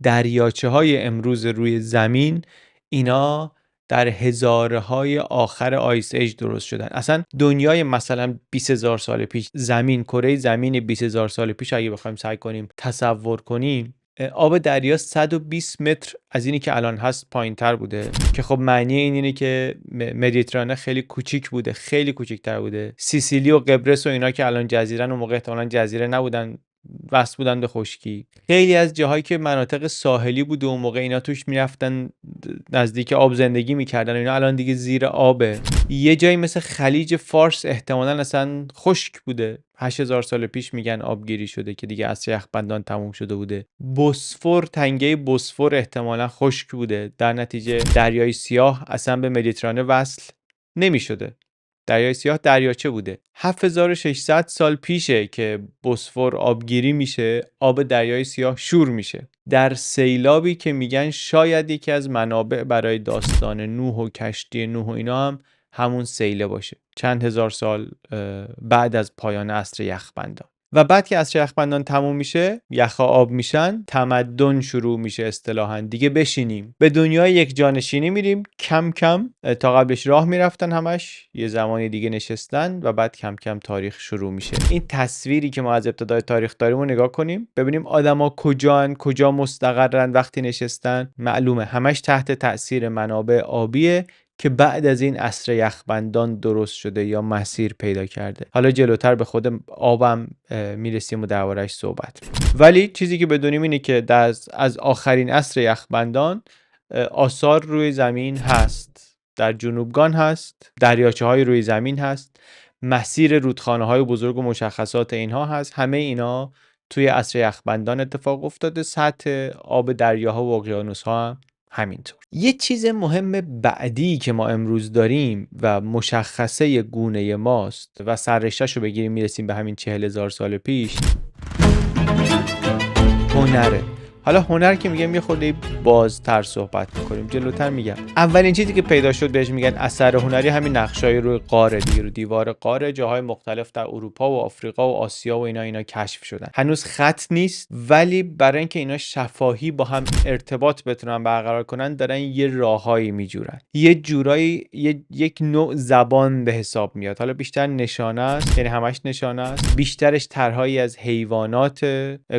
دریاچه‌های امروز روی زمین، اینا در هزارهای آخر آیس ایج درست شدن. اصلا دنیای مثلا 20,000 سال پیش، زمین، کره زمین 20,000 سال پیش اگه بخوایم سعی کنیم تصور کنیم، آب دریا 120 متر از اینی که الان هست پایین‌تر بوده، که خب معنی اینه که مدیترانه خیلی کوچیک بوده، خیلی کوچیک‌تر بوده. سیسیلی و قبرس و اینا که الان جزیره‌ن، اون موقع احتمالاً جزیره نبودن، وصل بودن به خشکی. خیلی از جاهایی که مناطق ساحلی بود و اون موقع اینا توش میرفتن نزدیک آب زندگی میکردن، اینا الان دیگه زیر آبه. یه جایی مثل خلیج فارس احتمالاً اصلا خشک بوده، 8,000 سال پیش میگن آبگیری شده که دیگه عصر یخبندان تموم شده بوده. بوسفور، تنگه بوسفور احتمالاً خشک بوده، در نتیجه دریای سیاه اصلا به مدیترانه وصل نمیشده. دریای سیاه دریاچه بوده. 7600 سال پیشه که بوسفور آبگیری میشه، آب دریای سیاه شور میشه در سیلابی که میگن شاید یکی از منابع برای داستان نوح و کشتی نوح و اینا هم همون سیله باشه، چند هزار سال بعد از پایان عصر یخبندان. و بعد که عصر یخبندان تموم میشه، یخها آب میشن، تمدن شروع میشه اصطلاحاً. دیگه بشینیم به دنیای یک جانشینی میریم کم کم. تا قبلش راه میرفتن همش، یه زمانی دیگه نشستن و بعد کم کم تاریخ شروع میشه. این تصویری که ما از ابتدای تاریخ داریم رو نگاه کنیم، ببینیم آدما کجان، کجا مستقرن وقتی نشستن. معلومه همش تحت تأثیر منابع آبیه که بعد از این عصر یخبندان درست شده یا مسیر پیدا کرده. حالا جلوتر به خود آبم میرسیم و درباره‌اش صحبت می‌کنیم. ولی چیزی که بدونیم اینه که از آخرین عصر یخبندان آثار روی زمین هست، در جنوبگان هست، دریاچه‌های روی زمین هست، مسیر رودخانه‌های بزرگ و مشخصات اینها هست. همه اینا توی عصر یخبندان اتفاق افتاده. سطح آب دریاها و اقیانوس‌ها هم همینطور. یه چیز مهم بعدی که ما امروز داریم و مشخصه گونه ماست و سررشته‌ش رو بگیریم میرسیم به همین 40,000 سال پیش، هنره. حالا هنر که میگم یه خورده بازتر صحبت میکنیم، جلوتر میگم. اولین چیزی که پیدا شد بهش میگن اثر هنری همین نقشای روی قاره دیگه، رو دیوار قاره جاهای مختلف در اروپا و آفریقا و آسیا و اینا کشف شدن. هنوز خط نیست، ولی برای اینکه اینا شفاهی با هم ارتباط بتونن برقرار کنن دارن یه راههایی میجورن، یه جورایی یک نوع زبان به حساب میاد. حالا بیشتر نشانه است، یعنی همش نشانه است، بیشترش طرحهایی از حیوانات،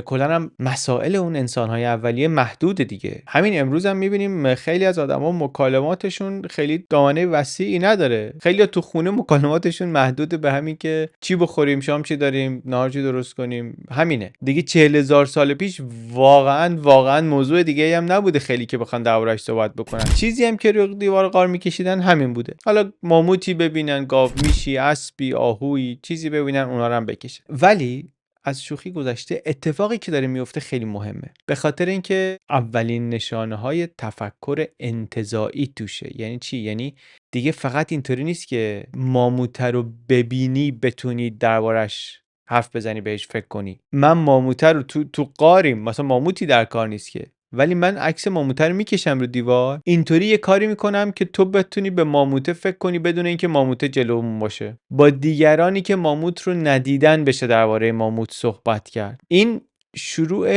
کلا هم مسائل اون انسان‌های اولیه محدود دیگه. همین امروز هم می‌بینیم خیلی از آدما مکالماتشون خیلی دامنه وسیعی نداره. خیلی تو خونه مکالماتشون محدود به همین که چی بخوریم، شام چی داریم، نهار چی درست کنیم. همینه دیگه. 40,000 سال پیش واقعا موضوع دیگه‌ای هم نبوده خیلی که بخوان درباره‌اش صحبت بکنن. چیزی هم که روی دیوار غار می‌کشیدن همین بوده. حالا ماموتی ببینن، گاومیشی، اسبی، آهویی، چیزی ببینن اونا رو هم بکشن. ولی از شوخی گذشته، اتفاقی که داره میفته خیلی مهمه، به خاطر اینکه اولین نشانه‌های تفکر انتزاعی توشه. یعنی چی؟ یعنی دیگه فقط اینطوری نیست که ماموت رو ببینی بتونی دربارش حرف بزنی، بهش فکر کنی. من ماموت رو تو قاریم، مثلا ماموتی در کار نیست که، ولی من عکس ماموت رو میکشم رو دیوار، اینطوری یه کاری میکنم که تو بتونی به ماموت فکر کنی بدون اینکه ماموت جلومون باشه. با دیگرانی که ماموت رو ندیدن بشه درباره ماموت صحبت کرد. این شروع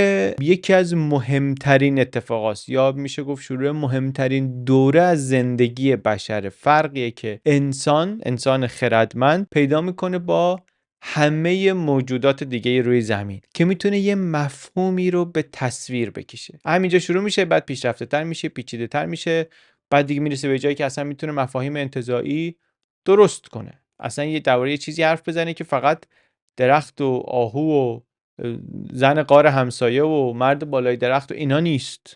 یکی از مهمترین اتفاقاست، یا میشه گفت شروع مهمترین دوره از زندگی بشر. فرقیه که انسان خردمند پیدا میکنه با همه موجودات دیگه روی زمین که میتونه یه مفهومی رو به تصویر بکشه. همینجا شروع میشه، بعد پیشرفته تر میشه، پیچیده تر میشه، بعد دیگه میرسه به جایی که اصلا میتونه مفاهیم انتزاعی درست کنه، اصلا یه درباره یه چیزی حرف بزنه که فقط درخت و آهو و زن غار همسایه و مرد بالای درخت و اینا نیست.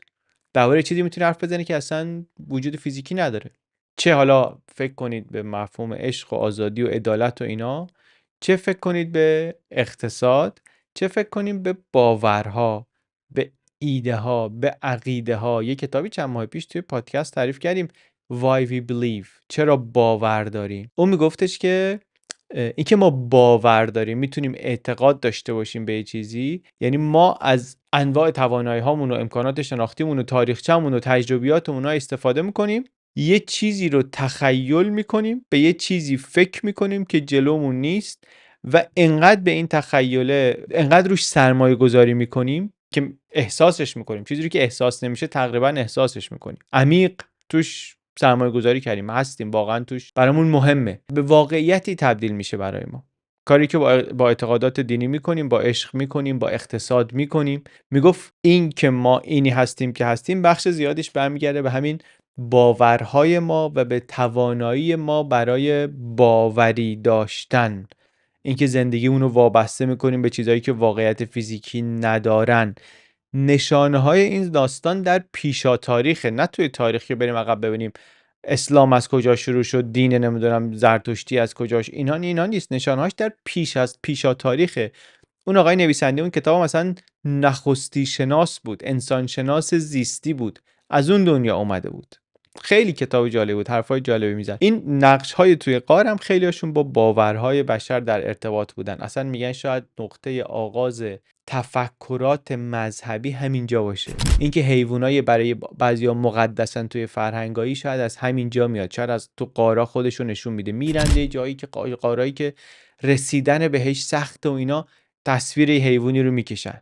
درباره چیزی میتونه حرف بزنه که اصلا وجود فیزیکی نداره. چه حالا فکر کنید به مفهوم عشق و آزادی و عدالت و اینا، چه فکر کنید به اقتصاد، چه فکر کنید به باورها، به ایده ها، به عقیده ها. یه کتابی چند ماه پیش توی پادکست تعریف کردیم، Why We Believe، چرا باور داریم. اون میگفتش که این که ما باور داریم، میتونیم اعتقاد داشته باشیم به یه چیزی، یعنی ما از انواع توانایی هامون و امکانات شناختیمون و تاریخچه‌مون و تجربیاتمون استفاده میکنیم، یه چیزی رو تخیل میکنیم، به یه چیزی فکر میکنیم که جلومون نیست و انقدر به این تخیله، انقدر روش سرمایه گذاری میکنیم که احساسش میکنیم. چیزی رو که احساس نمیشه تقریبا احساسش میکنیم. عمیق توش سرمایه گذاری کردیم، هستیم واقعا توش، برامون مهمه، به واقعیتی تبدیل میشه برای ما. کاری که با اعتقادات دینی میکنیم، با عشق میکنیم، با اقتصاد میکنیم. میگفت این که ما اینی هستیم که هستیم، بخش زیادیش برمیگرده به همین باورهای ما و به توانایی ما برای باوری داشتن. اینکه زندگی اونو وابسته میکنیم به چیزایی که واقعیت فیزیکی ندارن. نشانه های این داستان در پیشا تاریخه، نه توی تاریخ که بریم عقب ببینیم اسلام از کجا شروع شد، دین نمیدونم زرتشتی از کجاش، اینا نیست. نشانهاش در پیشا تاریخه. اون آقای نویسنده اون کتاب مثلا نخستی شناس بود، انسان شناس زیستی بود، از اون دنیا اومده بود. خیلی کتاب جالب بود، حرفای جالبی میزد. این نقش های توی غار هم خیلیاشون با باورهای بشر در ارتباط بودن. اصلا میگن شاید نقطه آغاز تفکرات مذهبی همینجا باشه. اینکه حیوانای برای بعضیا مقدسن توی فرهنگایی شاید از همینجا میاد. شاید از تو غارا خودشو نشون میده. میرن یه جایی که غارایی که رسیدن بهش سخت و اینا، تصویر حیوانی رو میکشن.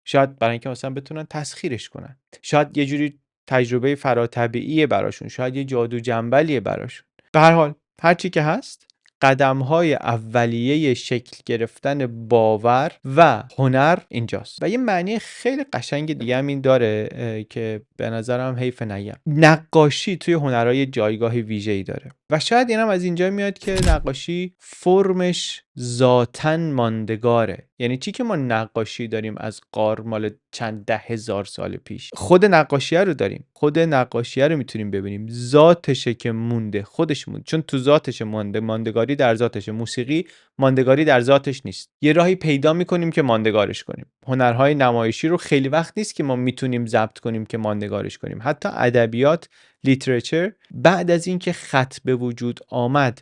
شاید برای اینکه مثلا بتونن تسخیرش کنن. شاید یه جوری تجربه فراتبیعیه براشون، شاید یه جادو جنبلیه براشون. به هر حال هر چی که هست، قدم‌های اولیه شکل گرفتن باور و هنر اینجاست. و یه معنی خیلی قشنگ دیگه هم این داره که به نظرم حیف نگم. نقاشی توی هنرهای جایگاه ویژه‌ای داره و شاید اینم از اینجا میاد که نقاشی فرمش ذاتاً ماندگاره. یعنی چی که ما نقاشی داریم از غار مال چند 10,000 سال پیش، خود نقاشیه رو داریم، خود نقاشیه رو میتونیم ببینیم، ذاتشه که مونده، خودش مونده، چون تو ذاتش مونده. ماندگاری در ذاتشه. موسیقی ماندگاری در ذاتش نیست، یه راهی پیدا میکنیم که ماندگارش کنیم. هنرهای نمایشی رو خیلی وقت نیست که ما میتونیم ضبط کنیم که ماندگارش کنیم. حتی ادبیات، لیترچر، بعد از اینکه خط به وجود آمد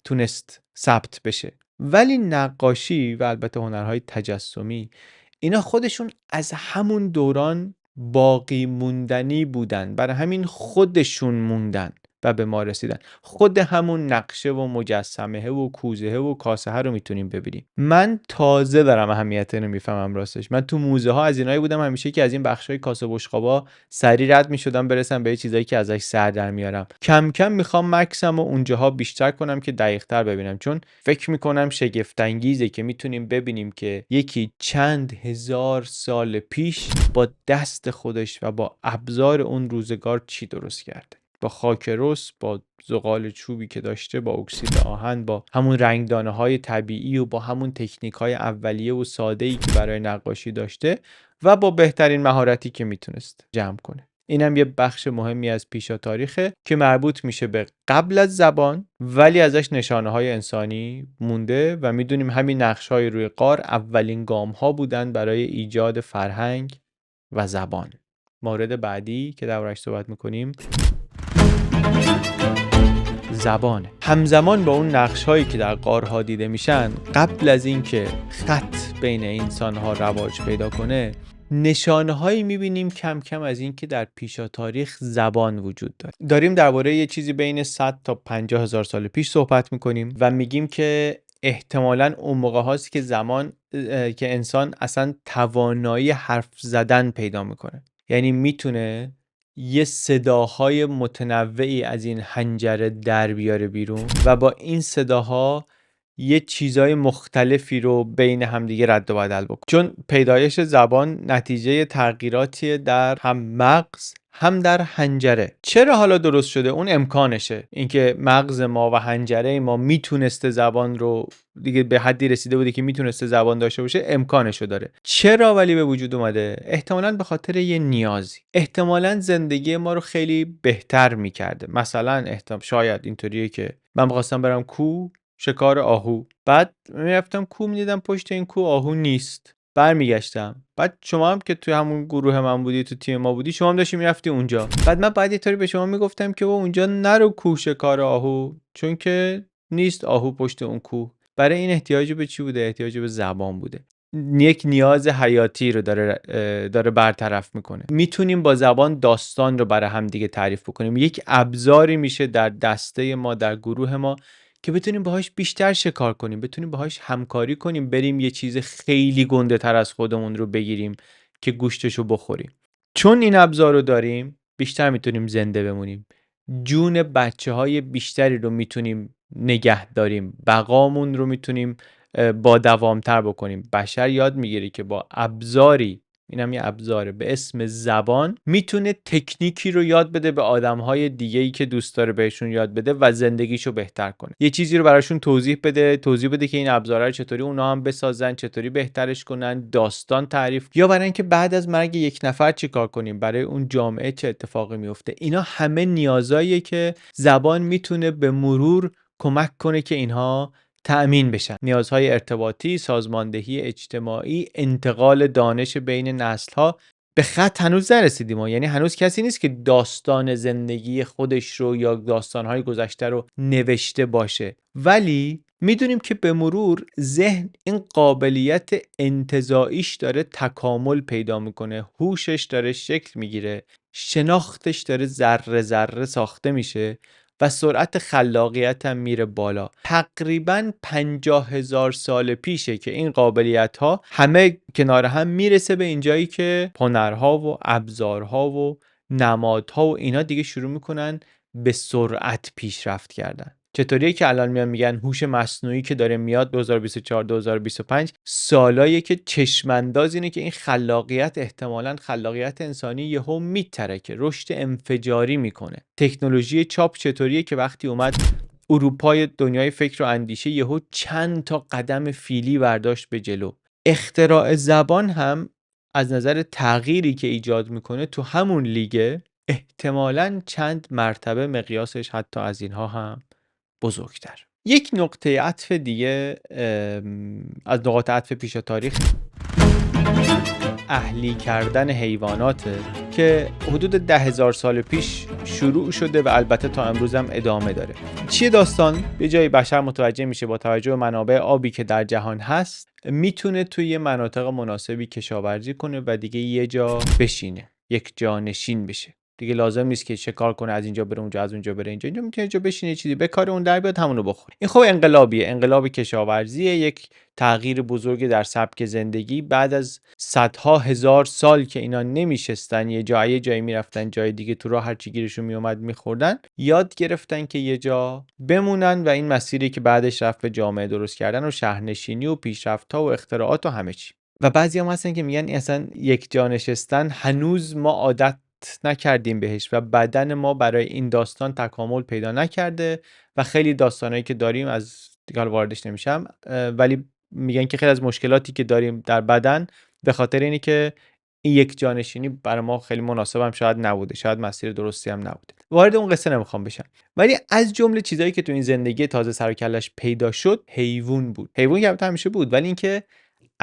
تونست ثبت بشه. ولی نقاشی و البته هنرهای تجسمی، اینا خودشون از همون دوران باقی موندنی بودن، برای همین خودشون موندن و به ما رسیدن. خود همون نقشه و مجسمه و کوزه و کاسه رو میتونیم ببینیم. من تازه دارم اهمیت اینو میفهمم راستش. من تو موزه ها از اینایی بودم همیشه که از این بخشای کاسه بشقابا سری رد میشدم برسم به چیزایی که ازش سر در میارم. کم کم میخوام مکسم و اونجاها بیشتر کنم که دقیق تر ببینم، چون فکر میکنم شگفت انگیزه که میتونیم ببینیم که یکی چند هزار سال پیش با دست خودش و با ابزار اون روزگار چی درست کرده. با خاک رس، با زغال چوبی که داشته، با اکسید آهن، با همون رنگدانه های طبیعی و با همون تکنیک های اولیه و ساده‌ای که برای نقاشی داشته و با بهترین مهارتی که میتونست جمع کنه. اینم یه بخش مهمی از پیشا تاریخه که مربوط میشه به قبل از زبان، ولی ازش نشانه های انسانی مونده و میدونیم همین نقش های روی غار اولین گام ها بودن برای ایجاد فرهنگ و زبان. مورد بعدی که دربارش صحبت میکنیم زبانه. همزمان با اون نقش هایی که در غارها دیده میشن، قبل از اینکه خط بین انسان ها رواج پیدا کنه، نشانه هایی میبینیم کم کم از این که در پیشا تاریخ زبان وجود داره. داریم درباره یه چیزی بین 100 تا 50,000 سال پیش صحبت میکنیم و میگیم که احتمالاً اون موقع هاست که که انسان اصلا توانایی حرف زدن پیدا میکنه. یعنی میتونه یه صداهای متنوعی از این حنجره در بیاره بیرون و با این صداها یه چیزای مختلفی رو بین همدیگه رد و بدل بکنه. چون پیدایش زبان نتیجه تغییراتی در هم مغز، هم در حنجره. چرا حالا درست شده؟ اون امکانشه، اینکه مغز ما و حنجره ما میتونسته زبان رو دیگه به حدی رسیده بوده که میتونسته زبان داشته باشه، امکانشو داره. چرا ولی به وجود اومده؟ احتمالاً به خاطر یه نیازی. احتمالاً زندگی ما رو خیلی بهتر میکرده. مثلا شاید اینطوریه که من می‌خواستم برم کوه شکار آهو، بعد میرفتم کوه میدیدم پشت این کوه آهو نیست، برمیگشتم. بعد شما هم که توی همون گروه من بودی، تو تیم ما بودی، شما هم داشتی میرفتی اونجا. بعد من بعد یه طوری به شما میگفتم که اونجا نرو کوه شکار آهو، چون که نیست آهو پشت اون کوه. برای این احتیاج به چی بوده؟ احتیاج به زبان بوده. یک نیاز حیاتی رو داره برطرف میکنه. میتونیم با زبان داستان رو برای هم دیگه تعریف بکنیم. یک ابزاری میشه در دسته ما، در گروه ما، که بتونیم باهاش بیشتر شکار کنیم، بتونیم باهاش همکاری کنیم، بریم یه چیز خیلی گنده تر از خودمون رو بگیریم که گوشتشو بخوریم. چون این ابزار رو داریم، بیشتر میتونیم زنده بمونیم. جون بچه‌های بیشتری رو میتونیم نگه داریم. بقامون رو میتونیم با دوامتر بکنیم. بشر یاد میگیره که با ابزاری، اینم یه ابزاره به اسم زبان، میتونه تکنیکی رو یاد بده به آدم‌های دیگه‌ای که دوست داره بهشون یاد بده و زندگیشو بهتر کنه. یه چیزی رو براشون توضیح بده که این ابزارا رو چطوری اونا هم بسازن، چطوری بهترش کنن، داستان تعریف، یا برای اینکه بعد از مرگ یک نفر چیکار کنیم، برای اون جامعه چه اتفاقی میفته. اینا همه نیازاییه که زبان میتونه به مرور کمک کنه که اینها تأمین بشن. نیازهای ارتباطی، سازماندهی اجتماعی، انتقال دانش بین نسل‌ها. به خط هنوز نرسیدیم ما، یعنی هنوز کسی نیست که داستان زندگی خودش رو یا داستان‌های گذشته رو نوشته باشه، ولی میدونیم که به مرور ذهن این قابلیت انتزاعیش داره تکامل پیدا میکنه، هوشش داره شکل میگیره، شناختش داره ذره ذره ساخته میشه و سرعت خلاقیت هم میره بالا. تقریباً 50,000 سال پیشه که این قابلیت ها همه کنار هم میرسه به اینجایی که هنرها و ابزارها و نمادها و اینا دیگه شروع میکنن به سرعت پیشرفت کردن. چطوریه که الان میگن هوش مصنوعی که داره میاد 2024 2025 سالاییه که چشمانداز اینه که این خلاقیت، احتمالاً خلاقیت انسانی یهو میترکه، رشد انفجاری میکنه. تکنولوژی چاپ چطوریه که وقتی اومد اروپای دنیای فکر و اندیشه یهو چند تا قدم فیلی برداشت به جلو. اختراع زبان هم از نظر تغییری که ایجاد میکنه تو همون لیگه، احتمالاً چند مرتبه مقیاسش حتی از اینها هم بزرگتر. یک نقطه عطف دیگه از نقاط عطف پیش تاریخ اهلی کردن حیواناته که حدود 10,000 سال پیش شروع شده و البته تا امروز هم ادامه داره. چیه داستان؟ به جای بشر متوجه میشه با توجه به منابع آبی که در جهان هست میتونه توی مناطق مناسبی کشاورزی کنه و دیگه یه جا بشینه، یک جا نشین بشه. دیگه لازم نیست که شکار کنه، از اینجا بره اونجا، از اونجا بره اینجا میتونه جا بشینه، چیزی به کار اون در بیاد، همونو بخوره. این خب انقلابیه، انقلاب کشاورزیه، یک تغییر بزرگ در سبک زندگی. بعد از صدها هزار سال که اینا نمیشستن یه جایی میرفتن جای دیگه، تو راه هر چی گیرشون میومد میخوردن، یاد گرفتن که یه جا بمونن و این مسیری که بعدش رفت به جامعه درست کردن و شهرنشینی و پیشرفت‌ها و اختراعات و همه چی. و بعضی‌ها هستن که میگن اصلا یک جا نشستن هنوز ما عادت نکردیم بهش و بدن ما برای این داستان تکامل پیدا نکرده و خیلی داستانایی که داریم، از دیگه واردش نمیشم، ولی میگن که خیلی از مشکلاتی که داریم در بدن به خاطر اینه که این یک جانشینی برای ما خیلی مناسب هم شاید نبوده، شاید مسیر درستی هم نبوده. وارد اون قصه نمیخوام بشم، ولی از جمله چیزایی که تو این زندگی تازه سر و کلش پیدا شد حیوان بود. حیوان که همیشه بود، ولی اینکه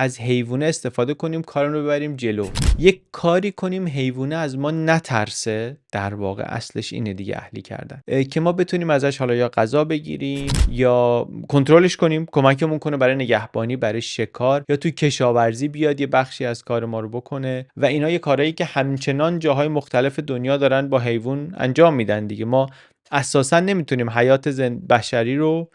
از حیوانه استفاده کنیم، کارمون رو ببریم جلو، یک کاری کنیم حیوانه از ما نترسه. در واقع اصلش اینه دیگه، اهلی کردن، که ما بتونیم ازش حالا یا غذا بگیریم یا کنترلش کنیم، کمکمون کنه برای نگهبانی، برای شکار، یا توی کشاورزی بیاد یه بخشی از کار ما رو بکنه. و اینا یه کارهایی که همچنان جاهای مختلف دنیا دارن با حیوان انجام میدن دیگه. ما اساسا نمیتونیم حیات بشری رو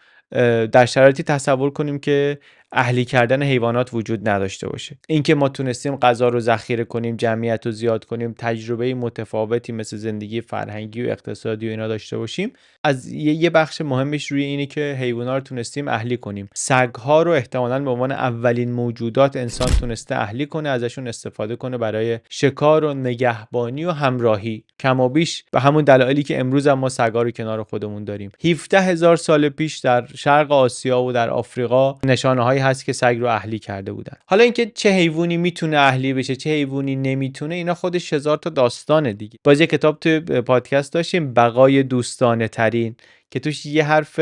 در شرایطی تصور کنیم که اهلی کردن حیوانات وجود نداشته باشه. اینکه ما تونستیم غذا رو ذخیره کنیم، جمعیت رو زیاد کنیم، تجربه متفاوتی مثل زندگی فرهنگی و اقتصادی و اینا داشته باشیم، از یه بخش مهمش روی اینه که حیوانات رو تونستیم اهلی کنیم. سگ‌ها رو احتمالاً به عنوان اولین موجودات انسان تونسته اهلی کنه، ازشون استفاده کنه برای شکار و نگهبانی و همراهی، کم و بیش به همون دلایلی که امروز هم ما سگ‌ها رو کنار خودمون داریم. 17,000 سال پیش در شرق آسیا و در آفریقا نشانه‌هایی هست که سگ رو اهلی کرده بودن. حالا اینکه چه حیوانی میتونه اهلی بشه، چه حیوانی نمیتونه، اینا خودش هزار تا داستانه دیگه. باز یه کتاب تو پادکست داشتیم، بقای دوستانه ترین، که توش یه حرف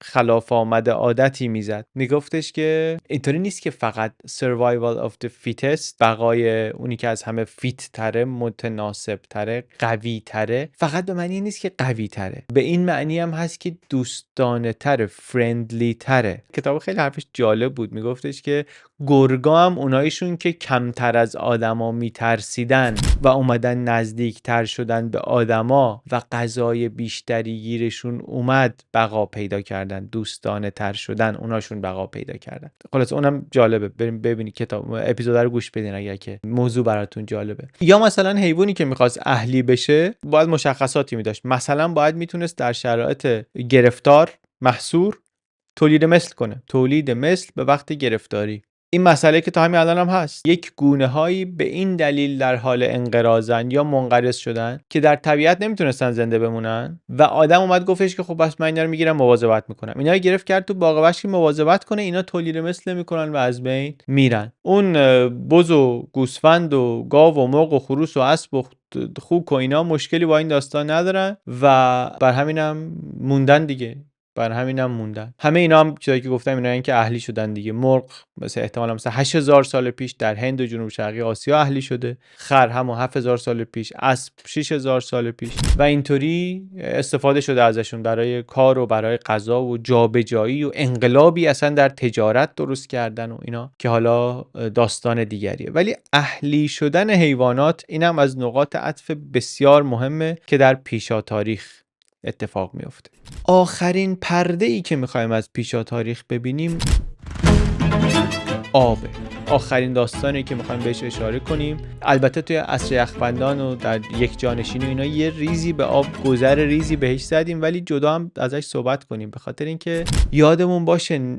خلاف آمده عادتی میزد. میگفتش که اینطوری نیست که فقط survival of the fittest، بقای اونی که از همه فیت تره، متناسب تره، قوی تره، فقط به معنی نیست که قوی تره، به این معنی هم هست که دوستانه تره، فرندلی تره. کتاب خیلی حرفش جالب بود. میگفتش که گرگا هم اونایشون که کمتر از آدما میترسیدن و اومدن نزدیکتر شدن به آدما و غذای بیشتری گیرشون اومد، بقا پیدا کردن، دوستانه تر شدن، اوناشون بقا پیدا کردن. خلاص اونم جالبه، بریم ببینید کتاب، اپیزود رو گوش بدین اگر که موضوع براتون جالبه. یا مثلا حیوانی که میخواست اهلی بشه باید مشخصاتی میداشت. مثلا باید میتونست در شرایط گرفتار، محصور، تولید مثل کنه. تولید مثل به وقت گرفتاری. این مسئله که تا همین الان هم هست. یک گونه هایی به این دلیل در حال انقراضن یا منقرض شدن که در طبیعت نمیتونستن زنده بمونن و آدم اومد گفتش که خب بس من اینا رو میگیرم مواظبت میکنم. اینا رو گرفت کرد تو باغ وحش که مواظبت کنه، اینا تولید مثل نمیکنن و از بین میرن. اون بز و گوسفند و گاو و مرغ و خروس و اسب و خوک و اینا مشکلی با این داستان ندارن و بر همینم موندن دیگه. همه اینا هم چیزایی که گفتم اینا این که اهلی شدن دیگه. مرغ مثلا احتمالاً مثلا 8000 سال پیش در هند و جنوب شرقی آسیا اهلی شده، خر همون 7000 سال پیش، اسب 6000 سال پیش و اینطوری استفاده شده ازشون برای کار و برای غذا و جابجایی و انقلابی اصلا در تجارت درست کردن و اینا که حالا داستان دیگریه. ولی اهلی شدن حیوانات اینم از نقاط عطف بسیار مهمه که در پیشا تاریخ اتفاق میفته. آخرین پرده ای که میخوایم از پیشا تاریخ ببینیم آبه. آخرین داستانی که میخوایم بهش اشاره کنیم. البته توی عصر یخبندان و در یک جانشینی اینا یه ریزی به آب، گذر ریزی بهش زدیم، ولی جدا هم ازش صحبت کنیم به خاطر اینکه یادمون باشه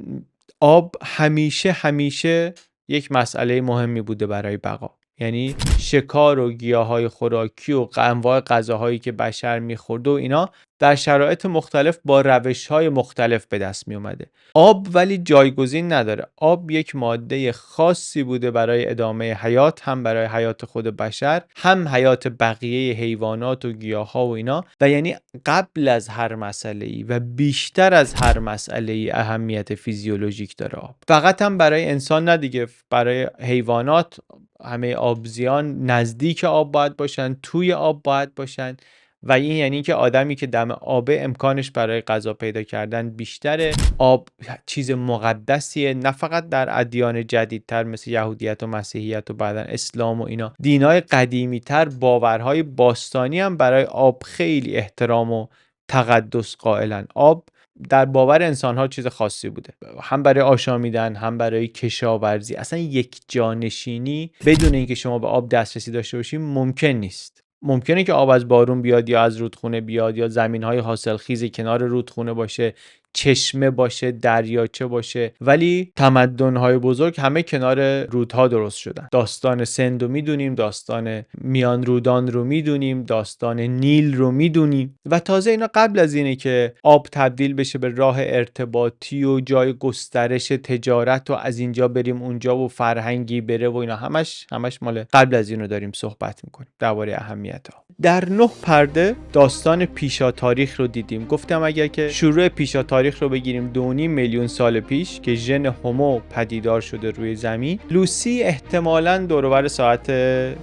آب همیشه یک مسئله مهمی بوده برای بقا. یعنی شکار و گیاهای خوراکی و انواع غذاهایی که بشر میخورده و اینا در شرایط مختلف با روش‌های مختلف به دست می اومده. آب ولی جایگزین نداره. آب یک ماده خاصی بوده برای ادامه حیات، هم برای حیات خود بشر، هم حیات بقیه حیوانات و گیاها و اینا، و یعنی قبل از هر مسئله‌ای و بیشتر از هر مسئله‌ای اهمیت فیزیولوژیک داره آب. فقط هم برای انسان نه دیگه، برای حیوانات همه آبزیان نزدیک آب باید باشن، توی آب باید باشن و این یعنی که آدمی که دم آبه امکانش برای غذا پیدا کردن بیشتره. آب چیز مقدسیه، نه فقط در ادیان جدیدتر مثل یهودیت و مسیحیت و بعدن اسلام و اینا، دینای قدیمیتر باورهای باستانی هم برای آب خیلی احترام و تقدس قائلن. آب در باور انسان‌ها چیز خاصی بوده، هم برای آشامیدن، هم برای کشاورزی. اصلا یک جانشینی بدون اینکه شما به آب دسترسی داشته باشید ممکن نیست. ممکنه که آب از بارون بیاد یا از رودخونه بیاد یا زمین‌های حاصلخیز کنار رودخونه باشه، چشمه باشه، دریاچه باشه، ولی تمدن‌های بزرگ همه کنار رودها درست شدن. داستان سند رو میدونیم، داستان میان رودان رو میدونیم، داستان نیل رو میدونیم و تازه اینا قبل از اینه که آب تبدیل بشه به راه ارتباطی و جای گسترش تجارت و از اینجا بریم اونجا و فرهنگی بره و اینا، همش مال قبل از اینو داریم صحبت میکنیم درباره اهمیت آب. در 9 پرده داستان پیشا تاریخ رو دیدیم. گفتم اگر که شروع پیشا تاریخ رو بگیریم 2.5 میلیون سال پیش که ژن هومو پدیدار شده روی زمین، لوسی احتمالاً دور و بر ساعت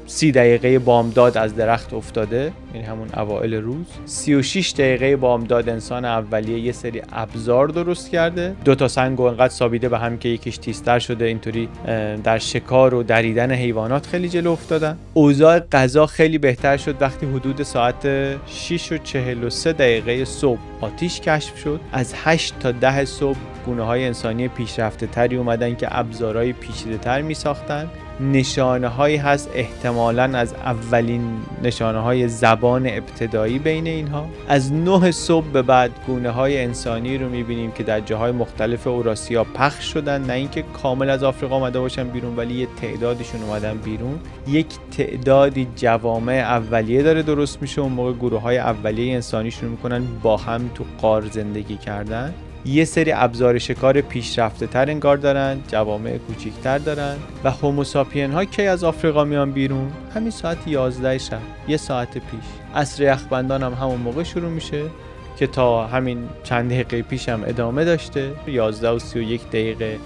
30 دقیقه بامداد از درخت افتاده، یعنی همون اوایل روز. 36 دقیقه بامداد انسان اولیه یه سری ابزار درست کرده، 2 تا سنگ انقدر سابیده به هم که یکیش تیزتر شده، اینطوری در شکار و دریدن حیوانات خیلی جلو افتادن. اوضاع غذا خیلی بهتر شد وقتی حدود ساعت 6:43 صبح آتیش کشف شد. از 8 تا 10 صبح گونه‌های انسانی پیشرفته تری اومدن که ابزارهای پیچیده تر می ساختن. نشانه هایی هست احتمالاً از اولین نشانه های زبان ابتدایی بین اینها. از 9 صبح به بعد گونه های انسانی رو می بینیم که در جاهای مختلف اوراسیا پخش شدن، نه اینکه کامل از آفریقا اومده باشن بیرون، ولی یه تعدادشون اومدن بیرون. یک تعدادی جوامع اولیه داره درست میشه. اون موقع گروه های اولیه انسانی شروع میکنن با هم تو غار زندگی کردن. یه سری ابزار شکار پیشرفته تر انگار دارن، جوامع کوچیک‌تر دارن. و هوموساپین ها کی از آفریقا میان بیرون؟ همین ساعت 11 شب، یه ساعت پیش. عصر یخبندان هم همون موقع شروع میشه که تا همین چند دقیقه پیش هم ادامه داشته. 11:31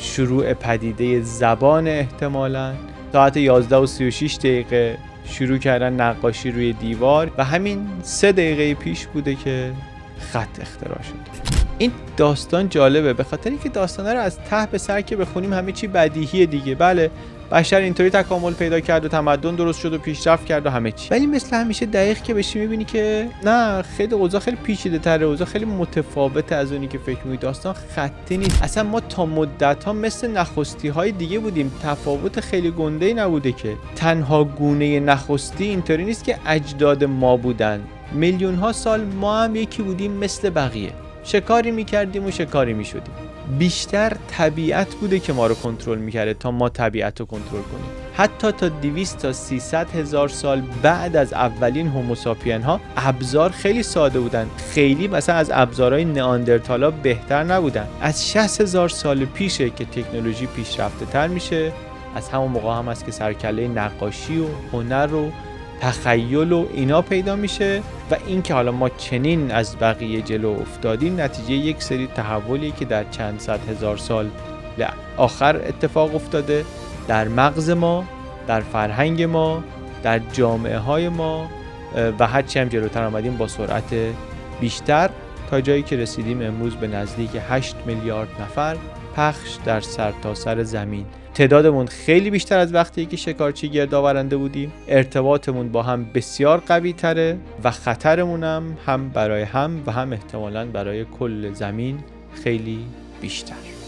شروع پدیده زبان، احتمالاً ساعت 11:36 شروع کردن نقاشی روی دیوار و همین 3 دقیقه پیش بوده که خط اختراع شد. این داستان جالبه به خاطر اینکه داستانا رو از ته به سر که بخونیم همه چی بدیهیه دیگه. بله بشر اینطوری تکامل پیدا کرد و تمدن درست شد و پیشرفت کرد و همه چی، ولی مثل همیشه دقیق که بشی میبینی که نه، خیلی اوضاع خیلی پیچیده تره، اوضاع خیلی متفاوته از اونی که فکر می‌کنی. داستان خطی نیست اصلا. ما تا مدت‌ها مثل نخستی های دیگه بودیم، تفاوت خیلی گنده‌ای نبوده که. تنها گونه نخستی اینطوری نیست که اجداد ما بودن، میلیون ها سال ما هم یکی بودیم مثل بقیه، شکاری میکردیم و شکاری میشدیم. بیشتر طبیعت بوده که ما رو کنترل میکرده تا ما طبیعت رو کنترل کنیم. حتی تا 200 تا 300 هزار سال بعد از اولین هوموساپین ها ابزار خیلی ساده بودن، خیلی مثلا از ابزارهای نئاندرتالا بهتر نبودن. از 60,000 سال پیشه که تکنولوژی پیشرفته تر میشه. از همون موقع هم هست که سرکله نقاشی و هنر و تخیل و اینا پیدا میشه و این که حالا ما چنین از بقیه جلو افتادیم نتیجه یک سری تحولی که در چند صد هزار سال آخر اتفاق افتاده در مغز ما، در فرهنگ ما، در جامعه های ما و هرچی هم جلوتر آمدیم با سرعت بیشتر تا جایی که رسیدیم امروز به نزدیک 8 میلیارد نفر پخش در سرتاسر زمین. تعدادمون خیلی بیشتر از وقتی که شکارچی گردآورنده بودیم. ارتباطمون با هم بسیار قوی تره و خطرمون هم برای هم و هم احتمالاً برای کل زمین خیلی بیشتر.